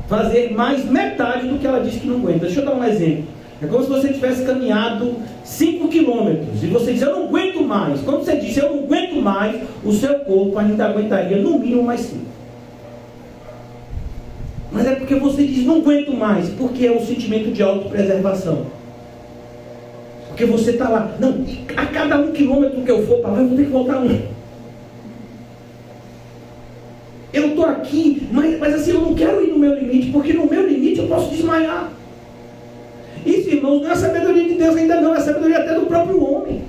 fazer mais metade do que ela diz que não aguenta. Deixa eu dar um exemplo. É como se você tivesse caminhado 5 quilômetros e você diz, eu não aguento mais. Quando você diz, eu não aguento mais, o seu corpo ainda aguentaria no mínimo mais 5. Mas é porque você diz, não aguento mais, porque é um sentimento de autopreservação. Porque você está lá, não, a cada 1 quilômetro que eu for para lá, eu vou ter que voltar 1. Eu estou aqui, mas assim, eu não quero ir no meu limite, porque no meu limite eu posso desmaiar. Isso, irmãos, não é a sabedoria de Deus ainda não, é a sabedoria até do próprio homem.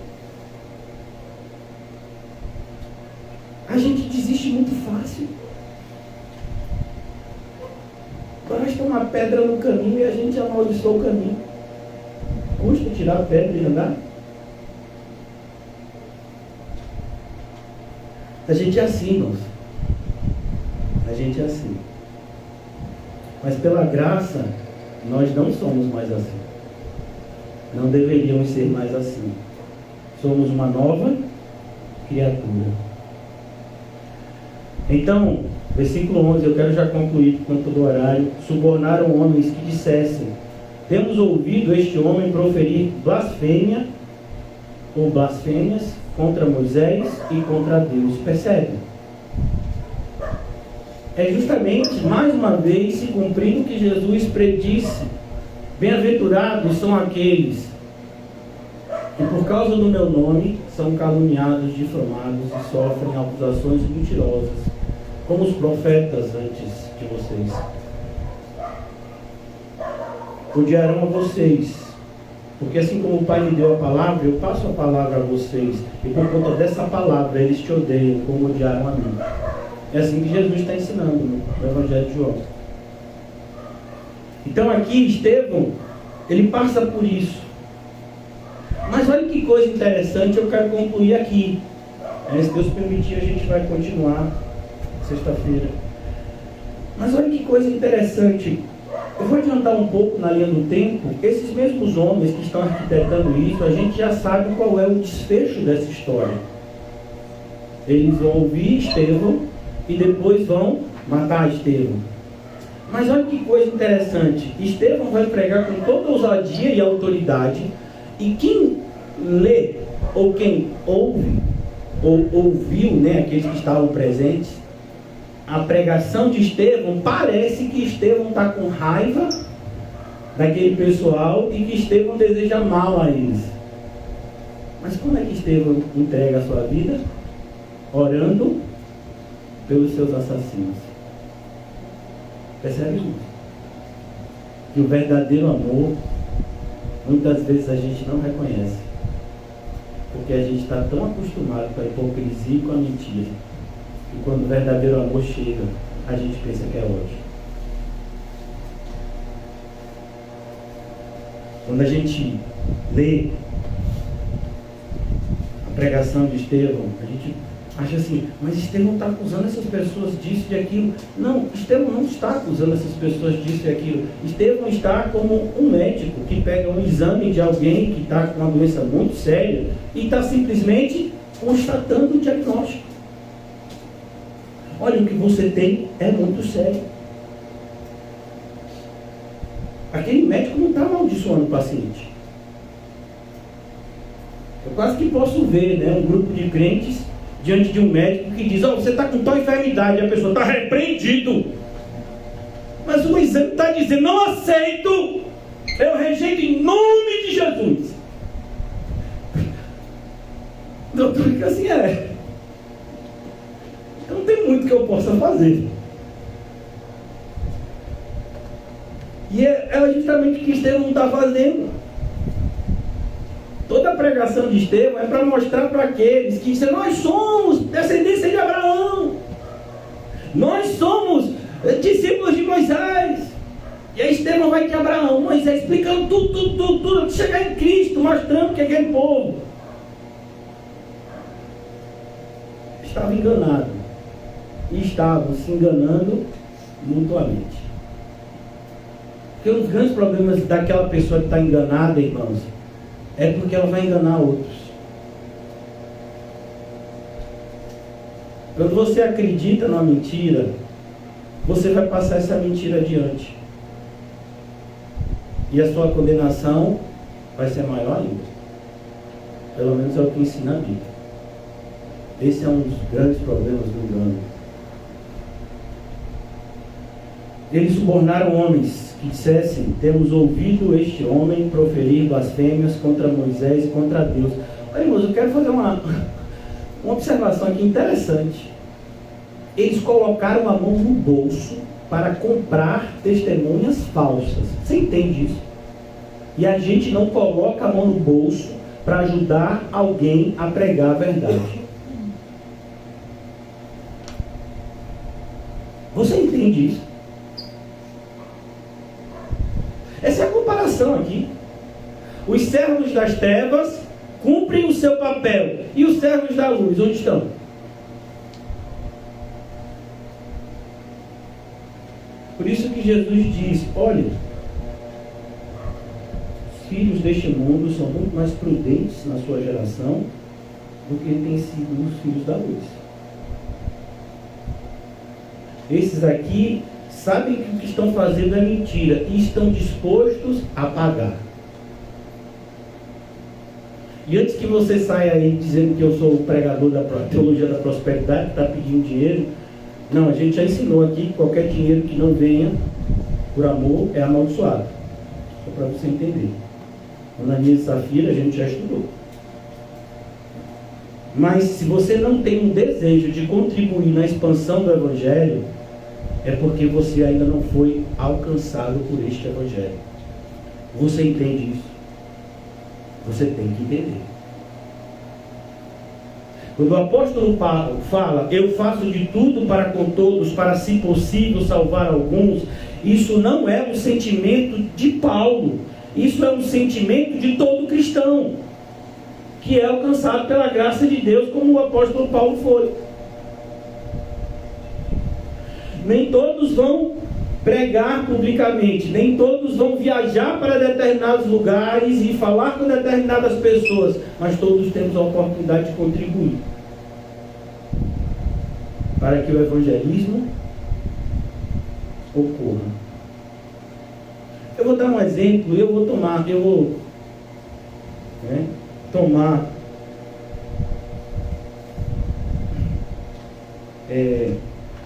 A gente desiste muito fácil. Basta uma pedra no caminho e a gente amaldiçoa o caminho. Custa tirar a pedra e andar? A gente é assim, irmãos. A gente é assim. Mas pela graça, nós não somos mais assim. Não deveríamos ser mais assim. Somos uma nova criatura. Então, versículo 11, eu quero já concluir por conta do horário. Subornaram homens que dissessem, temos ouvido este homem proferir blasfêmia ou blasfêmias contra Moisés e contra Deus. Percebe? É justamente, mais uma vez, se cumprindo o que Jesus predisse. Bem-aventurados são aqueles que por causa do meu nome são caluniados, difamados e sofrem acusações mentirosas, como os profetas antes de vocês. Odiarão a vocês, porque assim como o Pai me deu a palavra, eu passo a palavra a vocês, e por conta dessa palavra eles te odeiam, como odiaram a mim. É assim que Jesus está ensinando no Evangelho de João. Então aqui Estevão, ele passa por isso. Mas olha que coisa interessante, eu quero concluir aqui. Se Deus permitir, a gente vai continuar sexta-feira. Mas olha que coisa interessante. Eu vou adiantar um pouco na linha do tempo. Esses mesmos homens que estão arquitetando isso, a gente já sabe qual é o desfecho dessa história. Eles vão ouvir Estevão e depois vão matar Estevão. Mas olha que coisa interessante. Estevão vai pregar com toda ousadia e autoridade. E quem lê, ou quem ouve, ou ouviu, aqueles que estavam presentes, a pregação de Estevão, parece que Estevão está com raiva daquele pessoal e que Estevão deseja mal a eles. Mas como é que Estevão entrega a sua vida? Orando pelos seus assassinos. Percebe isso? Que o verdadeiro amor, muitas vezes a gente não reconhece. Porque a gente está tão acostumado com a hipocrisia e com a mentira. E quando o verdadeiro amor chega, a gente pensa que é ódio. Quando a gente lê a pregação de Estevão, a gente acha assim, mas Estevão está acusando essas pessoas disso e aquilo. Não, Estevão não está acusando essas pessoas disso e aquilo. Estevão está como um médico que pega um exame de alguém que está com uma doença muito séria e está simplesmente constatando o diagnóstico. Olha, o que você tem é muito sério. Aquele médico não está amaldiçoando o paciente. Eu quase que posso ver, né, um grupo de crentes diante de um médico que diz, você está com tal enfermidade, a pessoa está repreendido. Mas o exame está dizendo, não aceito, eu rejeito em nome de Jesus. Doutor, que assim é. Não tem muito que eu possa fazer. E é justamente o que Estevão não está fazendo. Toda a pregação de Estevão é para mostrar para aqueles que dizem, nós somos descendência de Abraão, nós somos discípulos de Moisés. E aí Estevão vai de Abraão, Moisés, explicando tudo, até chegar em Cristo, mostrando que aquele povo estava enganado e estavam se enganando mutuamente. Porque um dos grandes problemas daquela pessoa que está enganada, irmãos, é porque ela vai enganar outros. Quando você acredita numa mentira, você vai passar essa mentira adiante. E a sua condenação vai ser maior ainda. Pelo menos é o que ensina a Bíblia. Esse é um dos grandes problemas do engano. Eles subornaram homens que dissessem, temos ouvido este homem proferir blasfêmias contra Moisés e contra Deus. Olha, irmãos, eu quero fazer uma observação aqui interessante. Eles colocaram a mão no bolso para comprar testemunhas falsas. Você entende isso? E a gente não coloca a mão no bolso para ajudar alguém a pregar a verdade. Você entende isso? Essa é a comparação aqui. Os servos das trevas cumprem o seu papel. E os servos da luz, onde estão? Por isso que Jesus diz, olha, os filhos deste mundo são muito mais prudentes na sua geração do que têm sido os filhos da luz. Esses aqui sabem que o que estão fazendo é mentira e estão dispostos a pagar. E antes que você saia aí dizendo que eu sou o pregador da teologia da prosperidade, que está pedindo dinheiro, não, a gente já ensinou aqui que qualquer dinheiro que não venha por amor é amaldiçoado. Só para você entender. Ananias e Safira a gente já estudou. Mas se você não tem um desejo de contribuir na expansão do Evangelho, é porque você ainda não foi alcançado por este Evangelho. Você entende isso? Você tem que entender. Quando o apóstolo Paulo fala, eu faço de tudo para com todos, para se possível salvar alguns, isso não é um sentimento de Paulo, isso é um sentimento de todo cristão, que é alcançado pela graça de Deus, como o apóstolo Paulo foi. Nem todos vão pregar publicamente, nem todos vão viajar para determinados lugares e falar com determinadas pessoas, mas todos temos a oportunidade de contribuir para que o evangelismo ocorra. Eu vou dar um exemplo,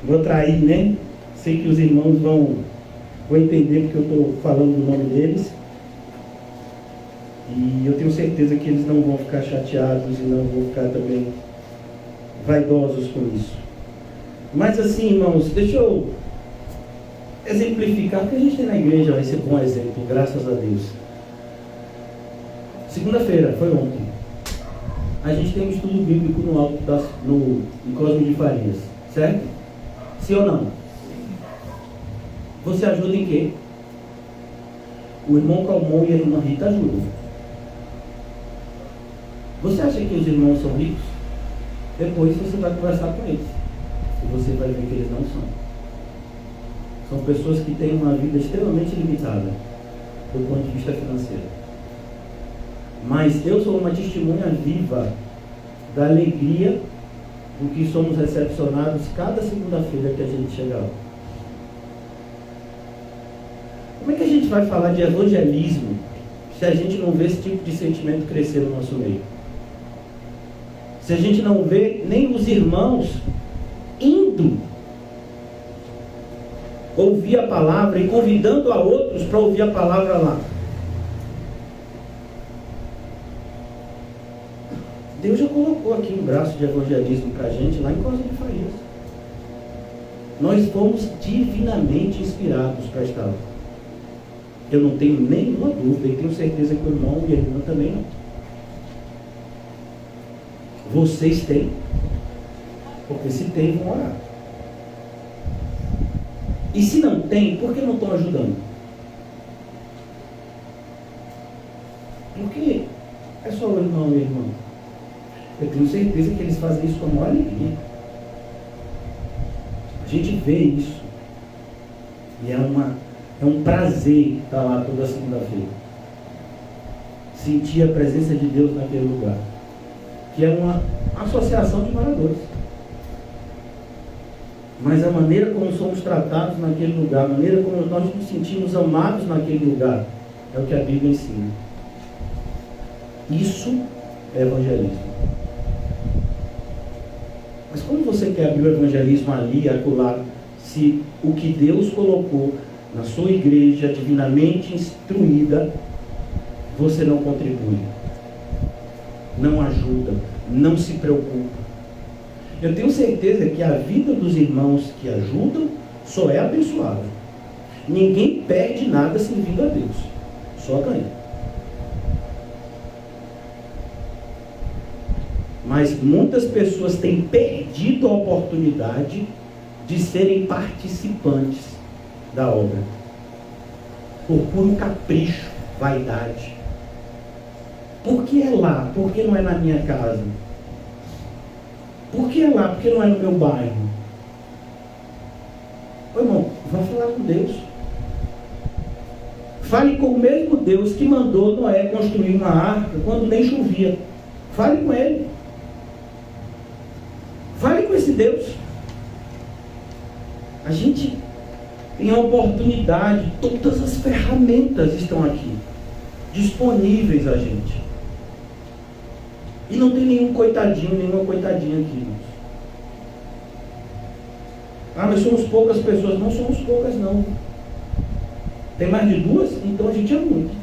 vou trair, né? Sei que os irmãos vão entender porque eu estou falando do nome deles. E eu tenho certeza que eles não vão ficar chateados e não vão ficar também vaidosos com isso. Mas assim, irmãos, deixa eu exemplificar, porque a gente tem na igreja vai ser bom exemplo, graças a Deus. Segunda-feira, foi ontem, a gente tem um estudo bíblico no Alto em Cosme de Farias. Certo? Sim ou não? Você ajuda em quê? O irmão Calmon e a irmã Rita ajudam. Você acha que os irmãos são ricos? Depois você vai conversar com eles. E você vai ver que eles não são. São pessoas que têm uma vida extremamente limitada do ponto de vista financeiro. Mas eu sou uma testemunha viva da alegria do que somos recepcionados cada segunda-feira que a gente chega lá. Como é que a gente vai falar de evangelismo se a gente não vê esse tipo de sentimento crescer no nosso meio? Se a gente não vê nem os irmãos indo ouvir a palavra e convidando a outros para ouvir a palavra lá. Deus já colocou aqui um braço de evangelismo para a gente lá em Costa de Farias. Nós fomos divinamente inspirados para estar lá. Eu não tenho nenhuma dúvida e tenho certeza que o irmão e a irmã também não. Vocês têm, porque se tem, vão orar. E se não tem, por que não estão ajudando? Porque é só o irmão e a irmã. Eu tenho certeza que eles fazem isso com a maior alegria. A gente vê isso. E é um prazer estar lá toda segunda-feira. Sentir a presença de Deus naquele lugar. Que é uma associação de moradores. Mas a maneira como somos tratados naquele lugar, a maneira como nós nos sentimos amados naquele lugar, é o que a Bíblia ensina. Isso é evangelismo. Mas como você quer abrir o evangelismo ali e acolá, se o que Deus colocou na sua igreja divinamente instruída, você não contribui, não ajuda, não se preocupa? Eu tenho certeza que a vida dos irmãos que ajudam só é abençoada. Ninguém perde nada servindo a Deus, só ganha. Mas muitas pessoas têm perdido a oportunidade de serem participantes da obra, por puro capricho, vaidade. Por que é lá? Por que não é na minha casa? Por que é lá? Por que não é no meu bairro? Ô irmão, vá falar com Deus. Fale com o mesmo Deus que mandou Noé construir uma arca quando nem chovia. Fale com Ele. Fale com esse Deus. A gente tem a oportunidade, todas as ferramentas estão aqui, disponíveis a gente. E não tem nenhum coitadinho, nenhuma coitadinha aqui, irmãos. Ah, mas somos poucas pessoas. Não somos poucas, não. Tem mais de 2? Então a gente é muito.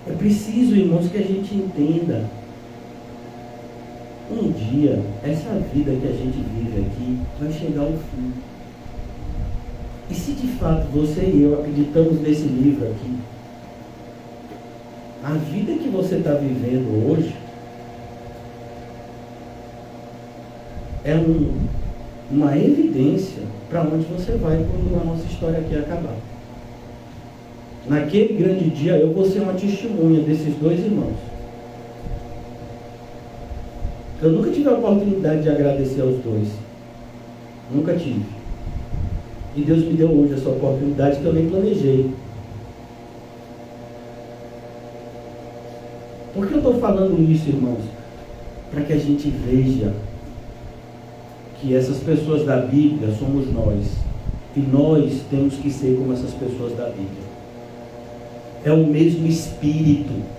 É preciso, irmãos, que a gente entenda. Um dia, essa vida que a gente vive aqui vai chegar ao fim. E se de fato você e eu acreditamos nesse livro aqui, a vida que você está vivendo hoje é uma evidência para onde você vai quando a nossa história aqui acabar. Naquele grande dia eu vou ser uma testemunha desses 2 irmãos. Eu nunca tive a oportunidade de agradecer aos 2. Nunca tive. E Deus me deu hoje essa oportunidade que eu nem planejei. Por que eu estou falando isso, irmãos? Para que a gente veja que essas pessoas da Bíblia somos nós. E nós temos que ser como essas pessoas da Bíblia. É o mesmo Espírito.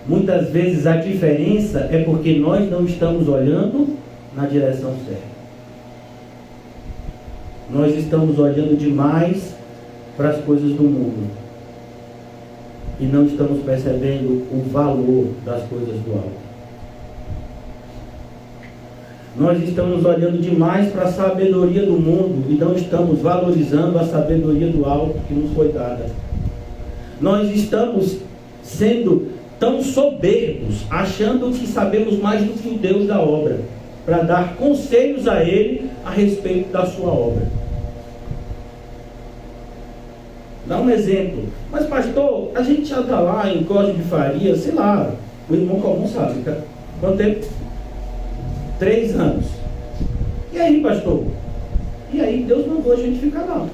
Muitas vezes a diferença é porque nós não estamos olhando na direção certa. Nós estamos olhando demais para as coisas do mundo. E não estamos percebendo o valor das coisas do alto. Nós estamos olhando demais para a sabedoria do mundo e não estamos valorizando a sabedoria do alto que nos foi dada. Nós estamos sendo tão soberbos, achando que sabemos mais do que o Deus da obra, para dar conselhos a Ele a respeito da sua obra. Dá um exemplo. Mas pastor, a gente já está lá em Código de Faria, sei lá, o irmão comum sabe, quanto tempo? 3 anos. E aí, pastor? E aí Deus mandou a gente ficar lá.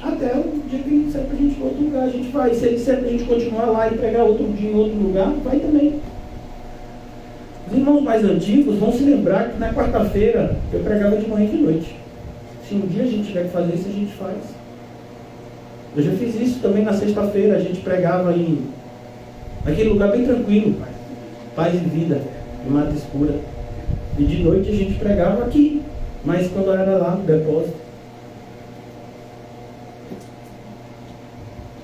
Até o dia que ele disser para a gente ir para outro lugar, a gente vai. Se ele disser para a gente continuar lá e pregar outro dia em outro lugar, vai também. Os irmãos mais antigos vão se lembrar que na quarta-feira eu pregava de manhã e de noite. Se um dia a gente tiver que fazer isso, a gente faz. Eu já fiz isso também na sexta-feira, a gente pregava em aquele lugar bem tranquilo, paz e vida, em Mata Escura. E de noite a gente pregava aqui, mas quando era lá no depósito.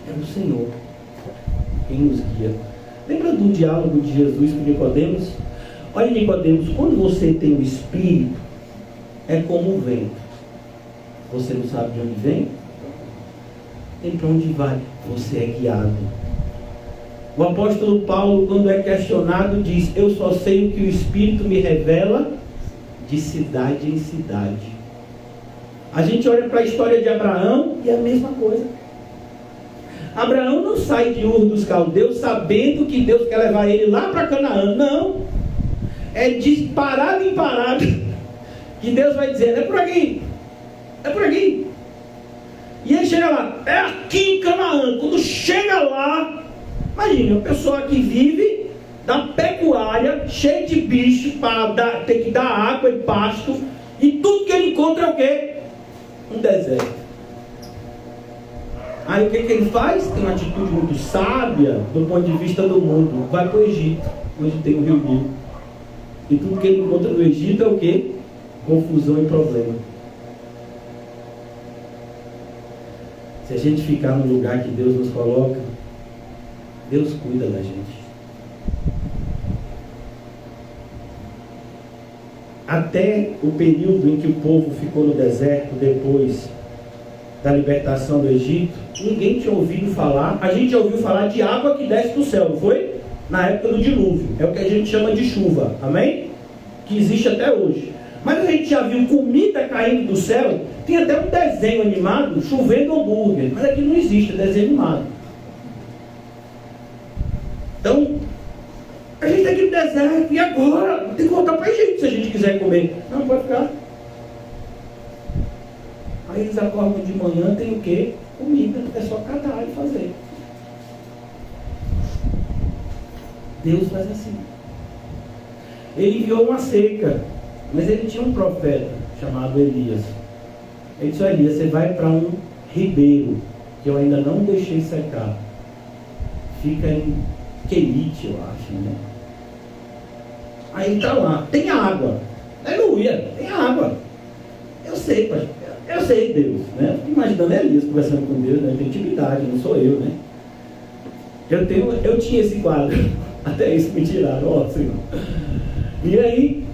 É o Senhor quem nos guia. Lembra do diálogo de Jesus com Nicodemos? Olha, Nicodemos, quando você tem o Espírito, é como o vento. Você não sabe de onde vem? Nem para onde vai. Você é guiado. O apóstolo Paulo, quando é questionado, diz: eu só sei o que o Espírito me revela de cidade em cidade. A gente olha para a história de Abraão e é a mesma coisa. Abraão não sai de Ur dos Caldeus sabendo que Deus quer levar ele lá para Canaã. Não. É de parada em parada que Deus vai dizendo: é por aqui. É por aqui. E ele chega lá, é aqui em Canaã. Quando chega lá, imagina, a pessoa que vive da pecuária, cheia de bicho, para ter que dar água e pasto, e tudo que ele encontra é o quê? Um deserto. Aí o que ele faz? Tem uma atitude muito sábia do ponto de vista do mundo. Vai para o Egito, onde tem o rio Nilo. E tudo que ele encontra no Egito é o quê? Confusão e problema. Se a gente ficar no lugar que Deus nos coloca, Deus cuida da gente. Até o período em que o povo ficou no deserto, depois da libertação do Egito, ninguém tinha ouvido falar. A gente já ouviu falar de água que desce do céu, não foi? Na época do dilúvio. É o que a gente chama de chuva, amém? Que existe até hoje. Mas a gente já viu comida caindo do céu. Tem até um desenho animado chovendo hambúrguer, mas aqui não existe desenho animado. Então, a gente está aqui no deserto, e agora? Tem que voltar para o Egito se a gente quiser comer. Não, pode ficar. Aí eles acordam de manhã, tem o quê? Comida, é só catar e fazer. Deus faz assim. Ele enviou uma seca, mas ele tinha um profeta chamado Elias. Ele disse: Elias, você vai para um ribeiro que eu ainda não deixei secar. Fica em Querite, eu acho, né? Aí está lá, tem água. Aleluia, tem água. Eu sei, pastor. Eu sei Deus, né? Eu fico imaginando Elias conversando com Deus, né? Tem intimidade, não sou eu, né? Eu tinha esse quadro, até isso me tiraram, ó, Senhor. E aí,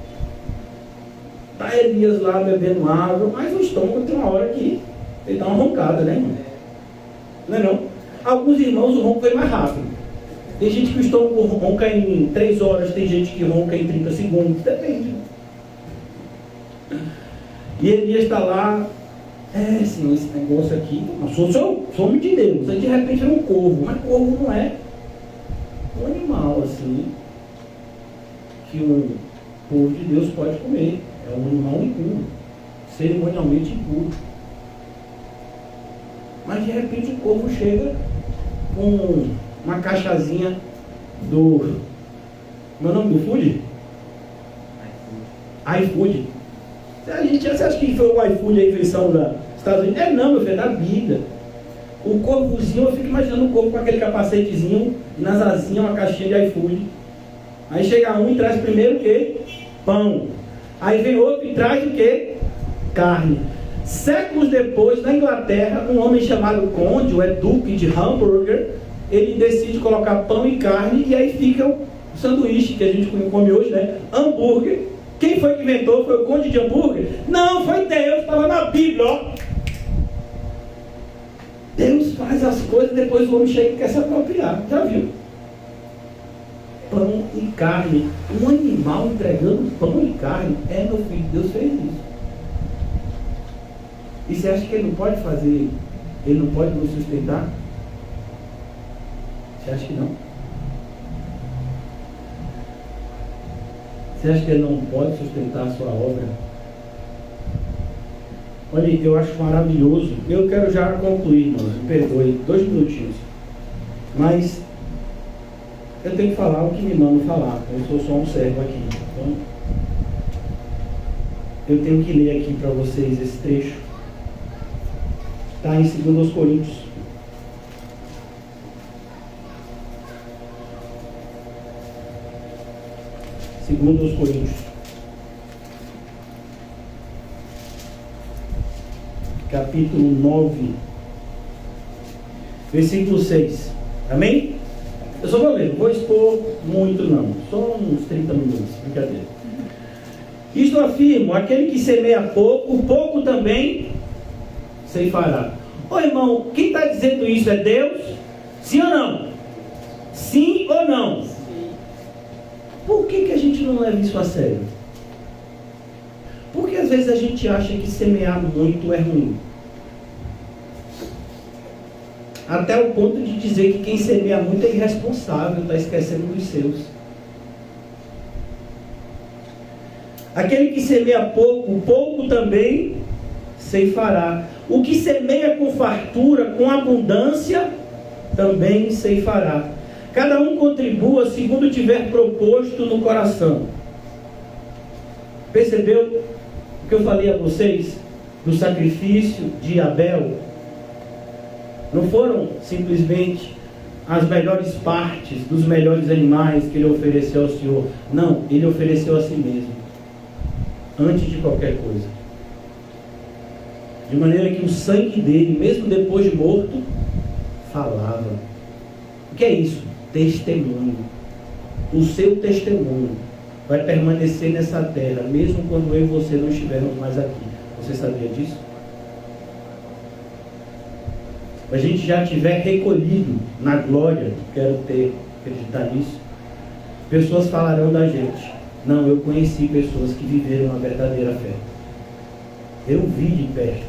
tá Elias lá bebendo água, mas o estômago tem uma hora que ele dá uma roncada, né, irmão? Não é não? Alguns irmãos o ronco foi mais rápido. Tem gente que o estômago ronca em 3 horas, tem gente que ronca em 30 segundos, depende. E Elias está lá: Senhor, esse negócio aqui, eu sou homem de Deus. Aí de repente é um corvo, mas corvo não é um animal assim que o povo de Deus pode comer. É um animal impuro, cerimonialmente impuro. Mas de repente o corvo chega com uma caixazinha do... Meu nome do food? iFood. Você acha que foi o iFood a invenção dos Estados Unidos? Não, meu filho, é da Bíblia. O corvozinho, eu fico imaginando o corvo com aquele capacetezinho e nas asinhas uma caixinha de iFood. Aí chega um e traz primeiro o quê? Pão. Aí vem outro e traz o quê? Carne. Séculos depois, na Inglaterra, um homem chamado Conde, o Duque de Hamburger, ele decide colocar pão e carne, e aí fica o sanduíche que a gente come hoje, né? Hambúrguer. Quem foi que inventou? Foi o Conde de Hambúrguer? Não, foi Deus, estava na Bíblia, ó. Deus faz as coisas, depois o homem chega e quer se apropriar. Já viu? pão e carne. Um animal entregando pão e carne. Meu filho, Deus fez isso. E você acha que ele não pode fazer, ele não pode nos sustentar? Você acha que não? Você acha que ele não pode sustentar a sua obra? Olha, eu acho maravilhoso. Eu quero já concluir, irmãos. Me perdoe, 2 minutinhos. Mas eu tenho que falar o que me mandam falar. Eu sou só um servo aqui. Então, eu tenho que ler aqui para vocês esse trecho. Está em 2 Coríntios. Segundo os Coríntios, capítulo 9, versículo 6. Amém? Eu só vou ler, não vou expor muito não, só uns 30 minutos, brincadeira. Isto afirmo, aquele que semeia pouco, pouco também ceifará. Ô irmão, quem está dizendo isso é Deus? Sim ou não? Sim ou não? Por que a gente não leva isso a sério? Porque às vezes a gente acha que semear muito é ruim. Até o ponto de dizer que quem semeia muito é irresponsável, está esquecendo dos seus. Aquele que semeia pouco, pouco também ceifará. O que semeia com fartura, com abundância, também ceifará. Cada um contribua segundo tiver proposto no coração. Percebeu o que eu falei a vocês do sacrifício de Abel? Não foram simplesmente as melhores partes dos melhores animais que ele ofereceu ao Senhor. Não, ele ofereceu a si mesmo, antes de qualquer coisa. De maneira que o sangue dele, mesmo depois de morto, falava. O que é isso? Testemunho. O seu testemunho vai permanecer nessa terra, mesmo quando eu e você não estivermos mais aqui. Você sabia disso? A gente já tiver recolhido na glória, quero acreditar nisso, pessoas falarão da gente. Não, eu conheci pessoas que viveram a verdadeira fé. Eu vi de perto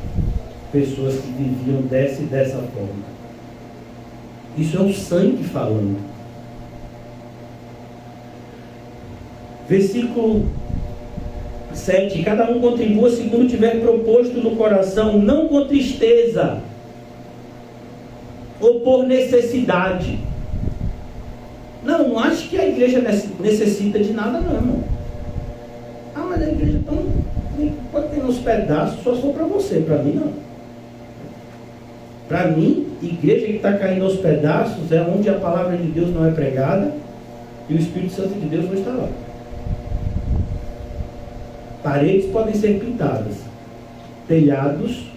pessoas que viviam dessa forma. Isso é o sangue falando. Versículo 7. Cada um contribua segundo tiver proposto no coração, não com tristeza ou por necessidade. Não acho que a igreja necessita de nada não, irmão. Mas a igreja pode ter uns pedaços, só se for para você, para mim não. Para mim, igreja que está caindo aos pedaços é onde a palavra de Deus não é pregada e o Espírito Santo de Deus não está lá. Paredes podem ser pintadas, telhados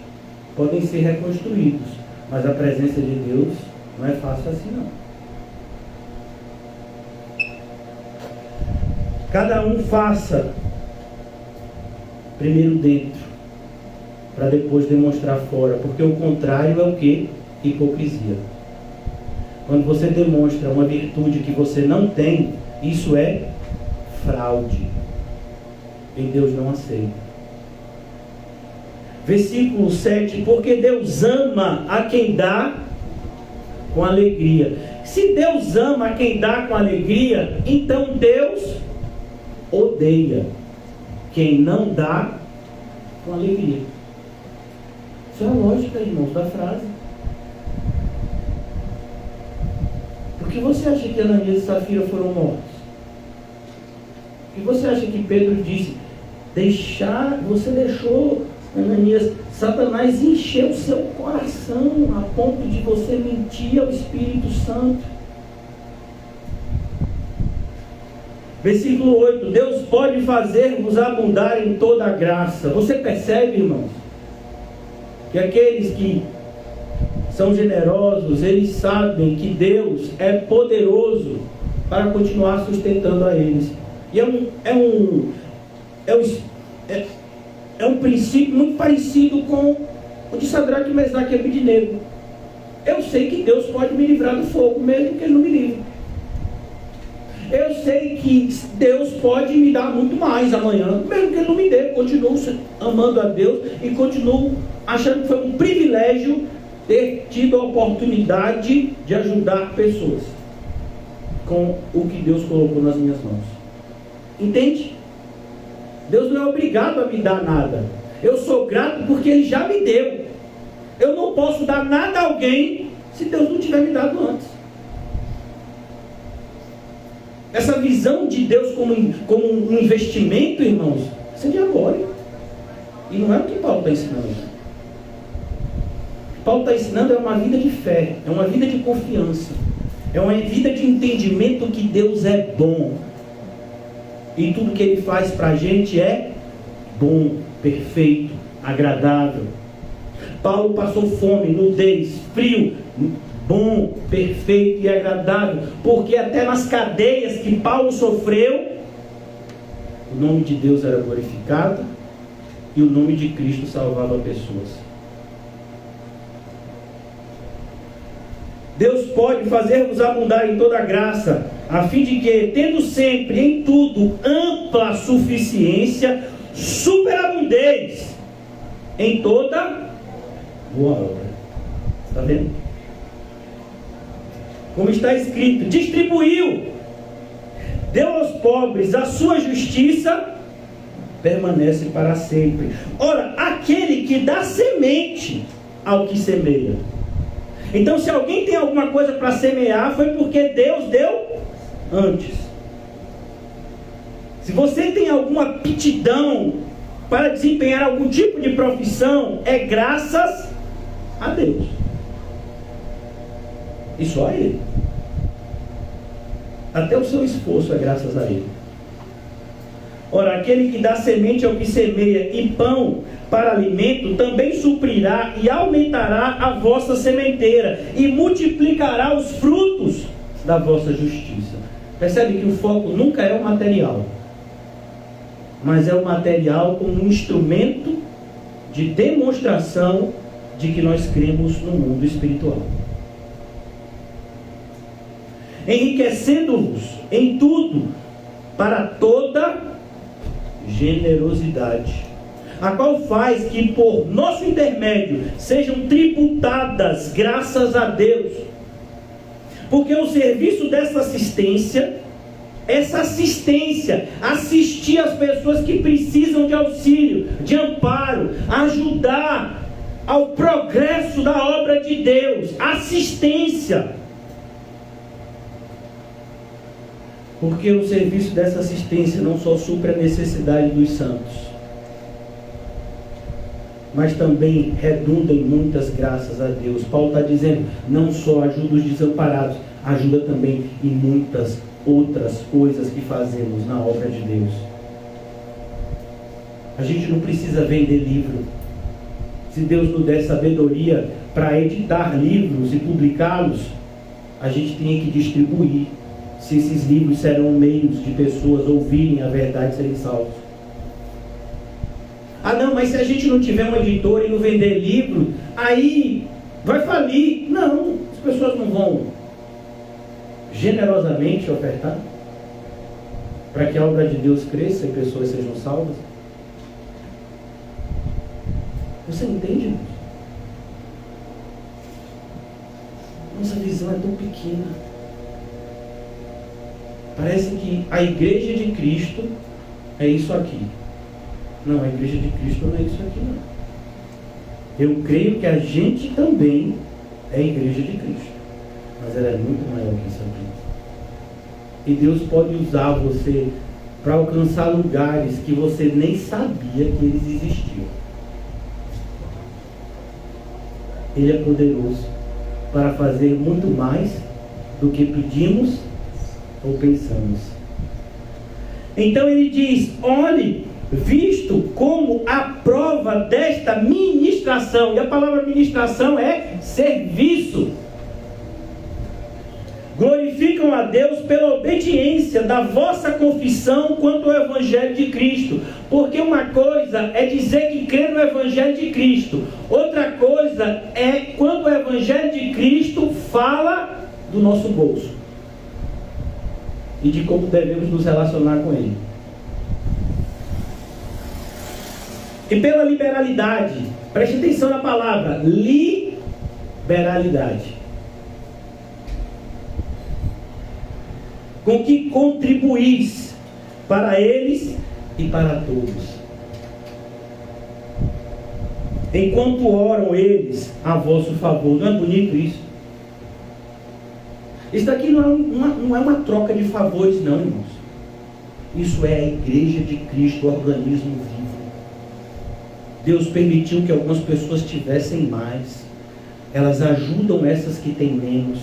podem ser reconstruídos, mas a presença de Deus não é fácil assim não. Cada um faça primeiro dentro, para depois demonstrar fora, porque o contrário é o que? Hipocrisia. Quando você demonstra uma virtude que você não tem, isso é fraude. E Deus não aceita. Versículo 7. Porque Deus ama a quem dá com alegria. Se Deus ama a quem dá com alegria, então Deus odeia quem não dá com alegria. Isso é a lógica, irmãos, da frase. Por que você acha que Ananias e Safira foram mortos? Por que você acha que Pedro disse, você deixou, Ananias, Satanás encheu o seu coração a ponto de você mentir ao Espírito Santo? Versículo 8. Deus pode fazer-vos abundar em toda a graça. Você percebe, irmãos, que aqueles que são generosos, eles sabem que Deus é poderoso para continuar sustentando a eles. E é um princípio muito parecido com o de Sadraque, Mesaque e Abednego. Eu sei que Deus pode me livrar do fogo, mesmo que Ele não me livre. Eu sei que Deus pode me dar muito mais amanhã, mesmo que Ele não me dê. Continuo amando a Deus e continuo achando que foi um privilégio ter tido a oportunidade de ajudar pessoas com o que Deus colocou nas minhas mãos. Entende? Deus não é obrigado a me dar nada. Eu sou grato porque Ele já me deu. Eu não posso dar nada a alguém se Deus não tiver me dado antes. Essa visão de Deus como um investimento, irmãos, isso é diabólico. E não é o que Paulo está ensinando. O que Paulo está ensinando é uma vida de fé, é uma vida de confiança, é uma vida de entendimento que Deus é bom. E tudo que Ele faz para a gente é bom, perfeito, agradável. Paulo passou fome, nudez, frio, bom, perfeito e agradável, porque até nas cadeias que Paulo sofreu, o nome de Deus era glorificado e o nome de Cristo salvava pessoas. Deus pode fazer-vos abundar em toda graça, a fim de que, tendo sempre em tudo ampla suficiência, superabundeis em toda boa obra. Está vendo? Como está escrito, distribuiu, deu aos pobres, a sua justiça permanece para sempre. Ora, aquele que dá semente ao que semeia. Então, se alguém tem alguma coisa para semear, foi porque Deus deu antes. Se você tem alguma aptidão para desempenhar algum tipo de profissão, é graças a Deus. E só a Ele. Até o seu esforço é graças a Ele. Ora, aquele que dá semente ao que semeia e pão para alimento, também suprirá e aumentará a vossa sementeira e multiplicará os frutos da vossa justiça. Percebe que o foco nunca é o material, mas é o material como um instrumento de demonstração de que nós cremos no mundo espiritual. Enriquecendo-vos em tudo para toda generosidade, a qual faz que por nosso intermédio sejam tributadas graças a Deus. Porque o serviço dessa assistência, assistir as pessoas que precisam de auxílio, de amparo, ajudar ao progresso da obra de Deus, assistência. Porque o serviço dessa assistência não só supre a necessidade dos santos, mas também redunda em muitas graças a Deus. Paulo está dizendo, não só ajuda os desamparados, ajuda também em muitas outras coisas que fazemos na obra de Deus. A gente não precisa vender livro. Se Deus nos der sabedoria para editar livros e publicá-los, a gente tem que distribuir. Se esses livros serão meios de pessoas ouvirem a verdade e serem salvos. Ah não, mas se a gente não tiver um editor e não vender livro, aí vai falir. Não, as pessoas não vão generosamente ofertar para que a obra de Deus cresça e pessoas sejam salvas. Você entende? Nossa visão é tão pequena. Parece que a igreja de Cristo é isso aqui. Não, a igreja de Cristo não é isso aqui não. Eu creio que a gente também é a igreja de Cristo, mas ela é muito maior que isso aqui. E Deus pode usar você para alcançar lugares que você nem sabia que eles existiam. Ele é poderoso para fazer muito mais do que pedimos ou pensamos. Então ele diz, olhe, visto como a prova desta ministração, e a palavra ministração é serviço, glorificam a Deus pela obediência da vossa confissão quanto ao Evangelho de Cristo. Porque uma coisa é dizer que crê no Evangelho de Cristo, outra coisa é quando o Evangelho de Cristo fala do nosso bolso. e de como devemos nos relacionar com Ele. E pela liberalidade, preste atenção na palavra, liberalidade, com que contribuís para eles e para todos, enquanto oram eles a vosso favor. Não é bonito isso? Isso daqui não é uma troca de favores, não, irmãos. Isso é a igreja de Cristo, o organismo vivo. Deus permitiu que algumas pessoas tivessem mais. Elas ajudam essas que têm menos.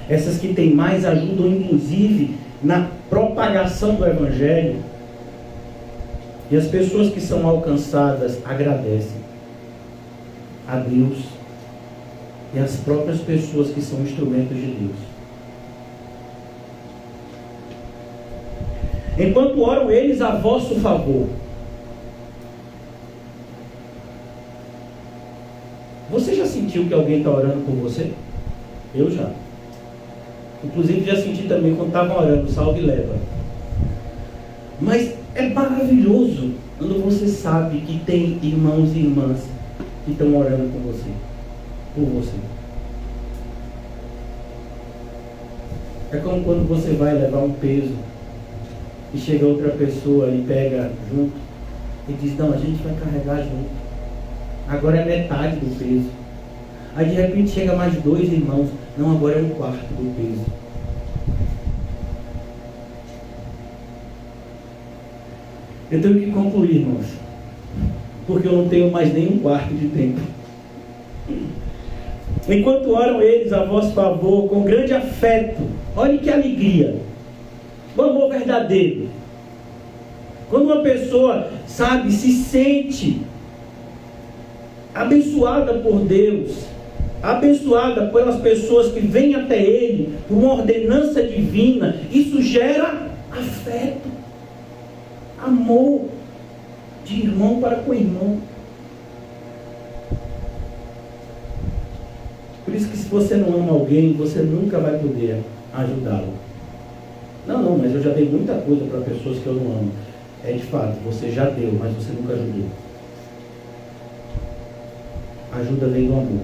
Essas que têm mais ajudam, inclusive, na propagação do Evangelho. E as pessoas que são alcançadas agradecem a Deus e as próprias pessoas que são instrumentos de Deus. Enquanto oram eles a vosso favor. Você já sentiu que alguém está orando por você? Eu já. Inclusive já senti também quando estavam orando, salve e leva. Mas é maravilhoso quando você sabe que tem irmãos e irmãs que estão orando por você. É como quando você vai levar um peso e chega outra pessoa e pega junto e diz, não, a gente vai carregar junto. Agora é metade do peso. Aí de repente chega mais 2 irmãos. Não, agora é 1/4 do peso. Eu tenho que concluir, irmãos, porque eu não tenho mais nem 1/4 de tempo. Enquanto oram eles a vosso favor, com grande afeto, olhe que alegria, o amor verdadeiro. Quando uma pessoa, sabe, se sente abençoada por Deus, abençoada pelas pessoas que vêm até Ele, por uma ordenança divina, isso gera afeto, amor de irmão para com irmão. Por isso que se você não ama alguém, você nunca vai poder ajudá-lo. Não, mas eu já dei muita coisa para pessoas que eu não amo. É de fato, você já deu, mas você nunca ajudou. Ajuda vem do amor.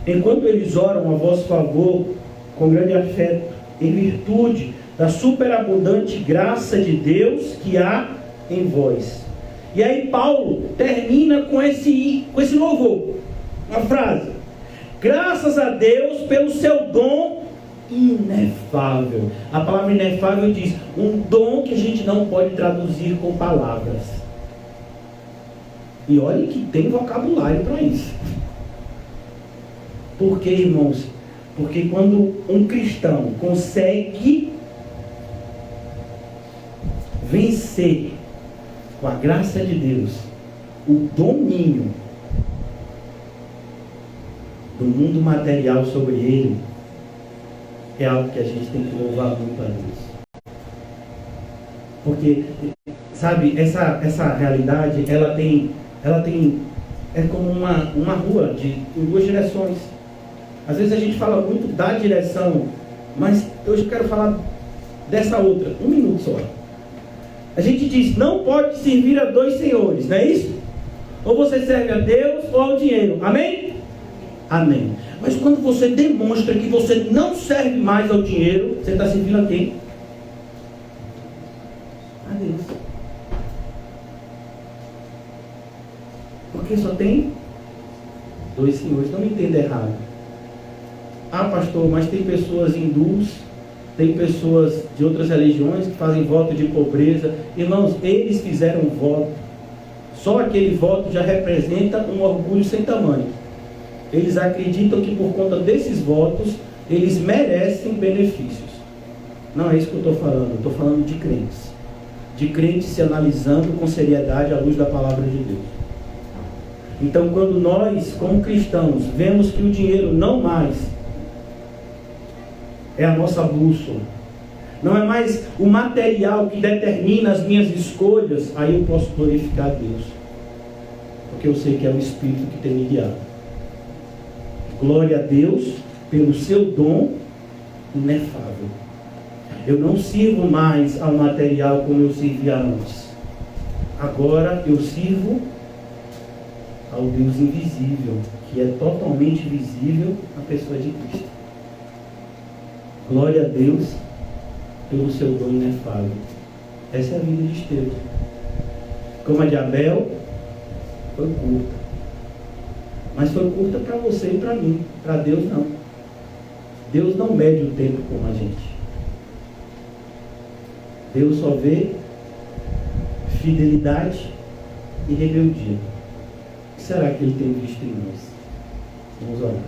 Enquanto eles oram a vosso favor, com grande afeto, em virtude da superabundante graça de Deus que há em vós. E aí Paulo termina com esse louvor. Uma frase: graças a Deus pelo seu dom inefável. A palavra inefável diz um dom que a gente não pode traduzir com palavras. E olha que tem vocabulário para isso. Por quê, irmãos? Porque quando um cristão consegue vencer com a graça de Deus o domínio do mundo material sobre ele, é algo que a gente tem que louvar muito a Deus. Porque, sabe, essa realidade, ela tem é como uma rua em 2 direções. Às vezes a gente fala muito da direção, mas hoje eu quero falar dessa outra. 1 minuto só. A gente diz, não pode servir a 2 senhores, não é isso? Ou você serve a Deus ou ao dinheiro. Amém? Amém. Mas quando você demonstra que você não serve mais ao dinheiro, você está servindo a quem? A Deus. Porque só tem 2 senhores. Não me entenda errado. Ah, pastor, mas tem pessoas hindus, tem pessoas de outras religiões que fazem voto de pobreza. Irmãos, eles fizeram voto. Só aquele voto já representa um orgulho sem tamanho. Eles acreditam que por conta desses votos, eles merecem benefícios. Não é isso que eu estou falando. Eu estou falando de crentes. De crentes se analisando com seriedade à luz da palavra de Deus. Então, quando nós, como cristãos, vemos que o dinheiro não mais é a nossa bússola, não é mais o material que determina as minhas escolhas, aí eu posso glorificar a Deus, porque eu sei que é o Espírito que tem me guiado. Glória a Deus pelo seu dom inefável. Eu não sirvo mais ao material como eu servia antes. Agora eu sirvo ao Deus invisível, que é totalmente visível na pessoa de Cristo. Glória a Deus pelo seu dom inefável. Essa é a vida de Estevão. Como a de Abel, foi curta. Mas foi curta para você e para mim. Para Deus não. Deus não mede o tempo como a gente. Deus só vê fidelidade e rebeldia. O que será que Ele tem visto em nós? Vamos orar.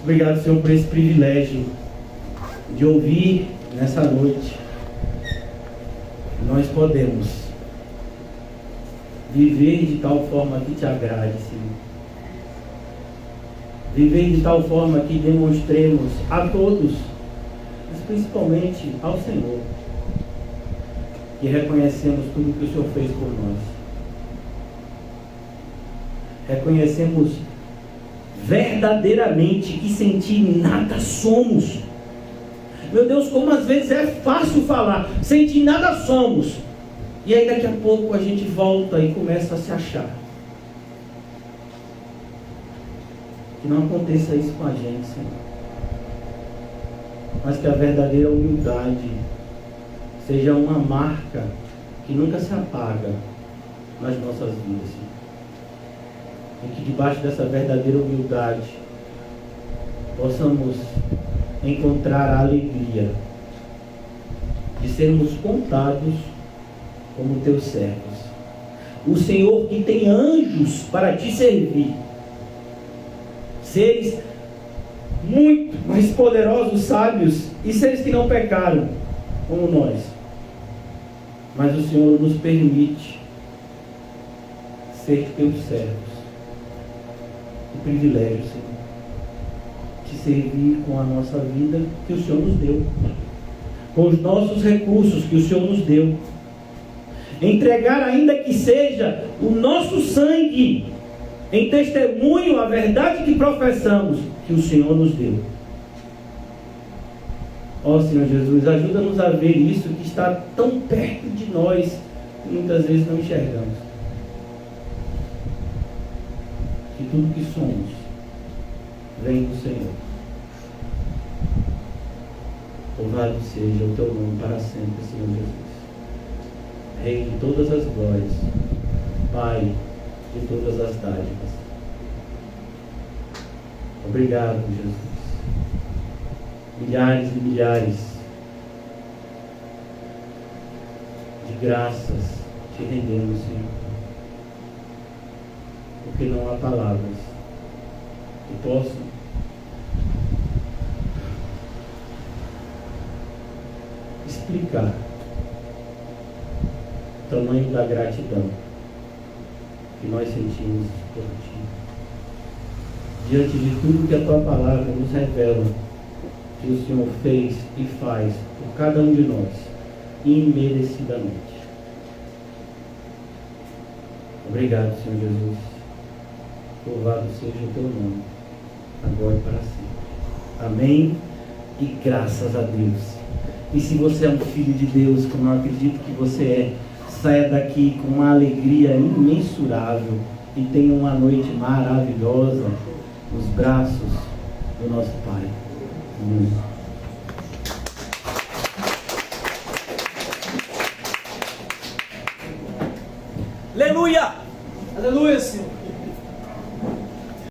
Obrigado, Senhor, por esse privilégio de ouvir nessa noite. Nós podemos viver de tal forma que te agrade, Senhor. Viver de tal forma que demonstremos a todos, mas principalmente ao Senhor, que reconhecemos tudo que o Senhor fez por nós. Reconhecemos verdadeiramente que sem ti nada somos. Meu Deus, como às vezes é fácil falar, sem ti nada somos. E aí daqui a pouco a gente volta e começa a se achar. Que não aconteça isso com a gente, Senhor. Mas que a verdadeira humildade seja uma marca que nunca se apaga nas nossas vidas, Senhor. E que debaixo dessa verdadeira humildade possamos encontrar a alegria de sermos contados como teus servos. O Senhor que tem anjos para te servir, seres muito mais poderosos, sábios, e seres que não pecaram como nós, mas o Senhor nos permite ser teus servos. Que privilégio, Senhor, te servir com a nossa vida que o Senhor nos deu, com os nossos recursos que o Senhor nos deu, entregar ainda que seja o nosso sangue em testemunho à verdade que professamos que o Senhor nos deu. Ó Senhor Jesus, ajuda-nos a ver isso que está tão perto de nós que muitas vezes não enxergamos. Que tudo que somos vem do Senhor. Louvado seja o teu nome para sempre, Senhor Jesus. Rei de todas as glórias, Pai de todas as dádivas. Obrigado, Jesus. Milhares e milhares de graças te rendemos, Senhor. Porque não há palavras que possam explicar o tamanho da gratidão que nós sentimos por ti. Diante de tudo que a tua palavra nos revela, que o Senhor fez e faz por cada um de nós, imerecidamente. Obrigado, Senhor Jesus. Louvado seja o teu nome, agora e para sempre. Amém e graças a Deus. E se você é um filho de Deus, como eu acredito que você é, saia daqui com uma alegria imensurável e tenha uma noite maravilhosa nos braços do nosso Pai. Amém. Aleluia! Aleluia, Senhor.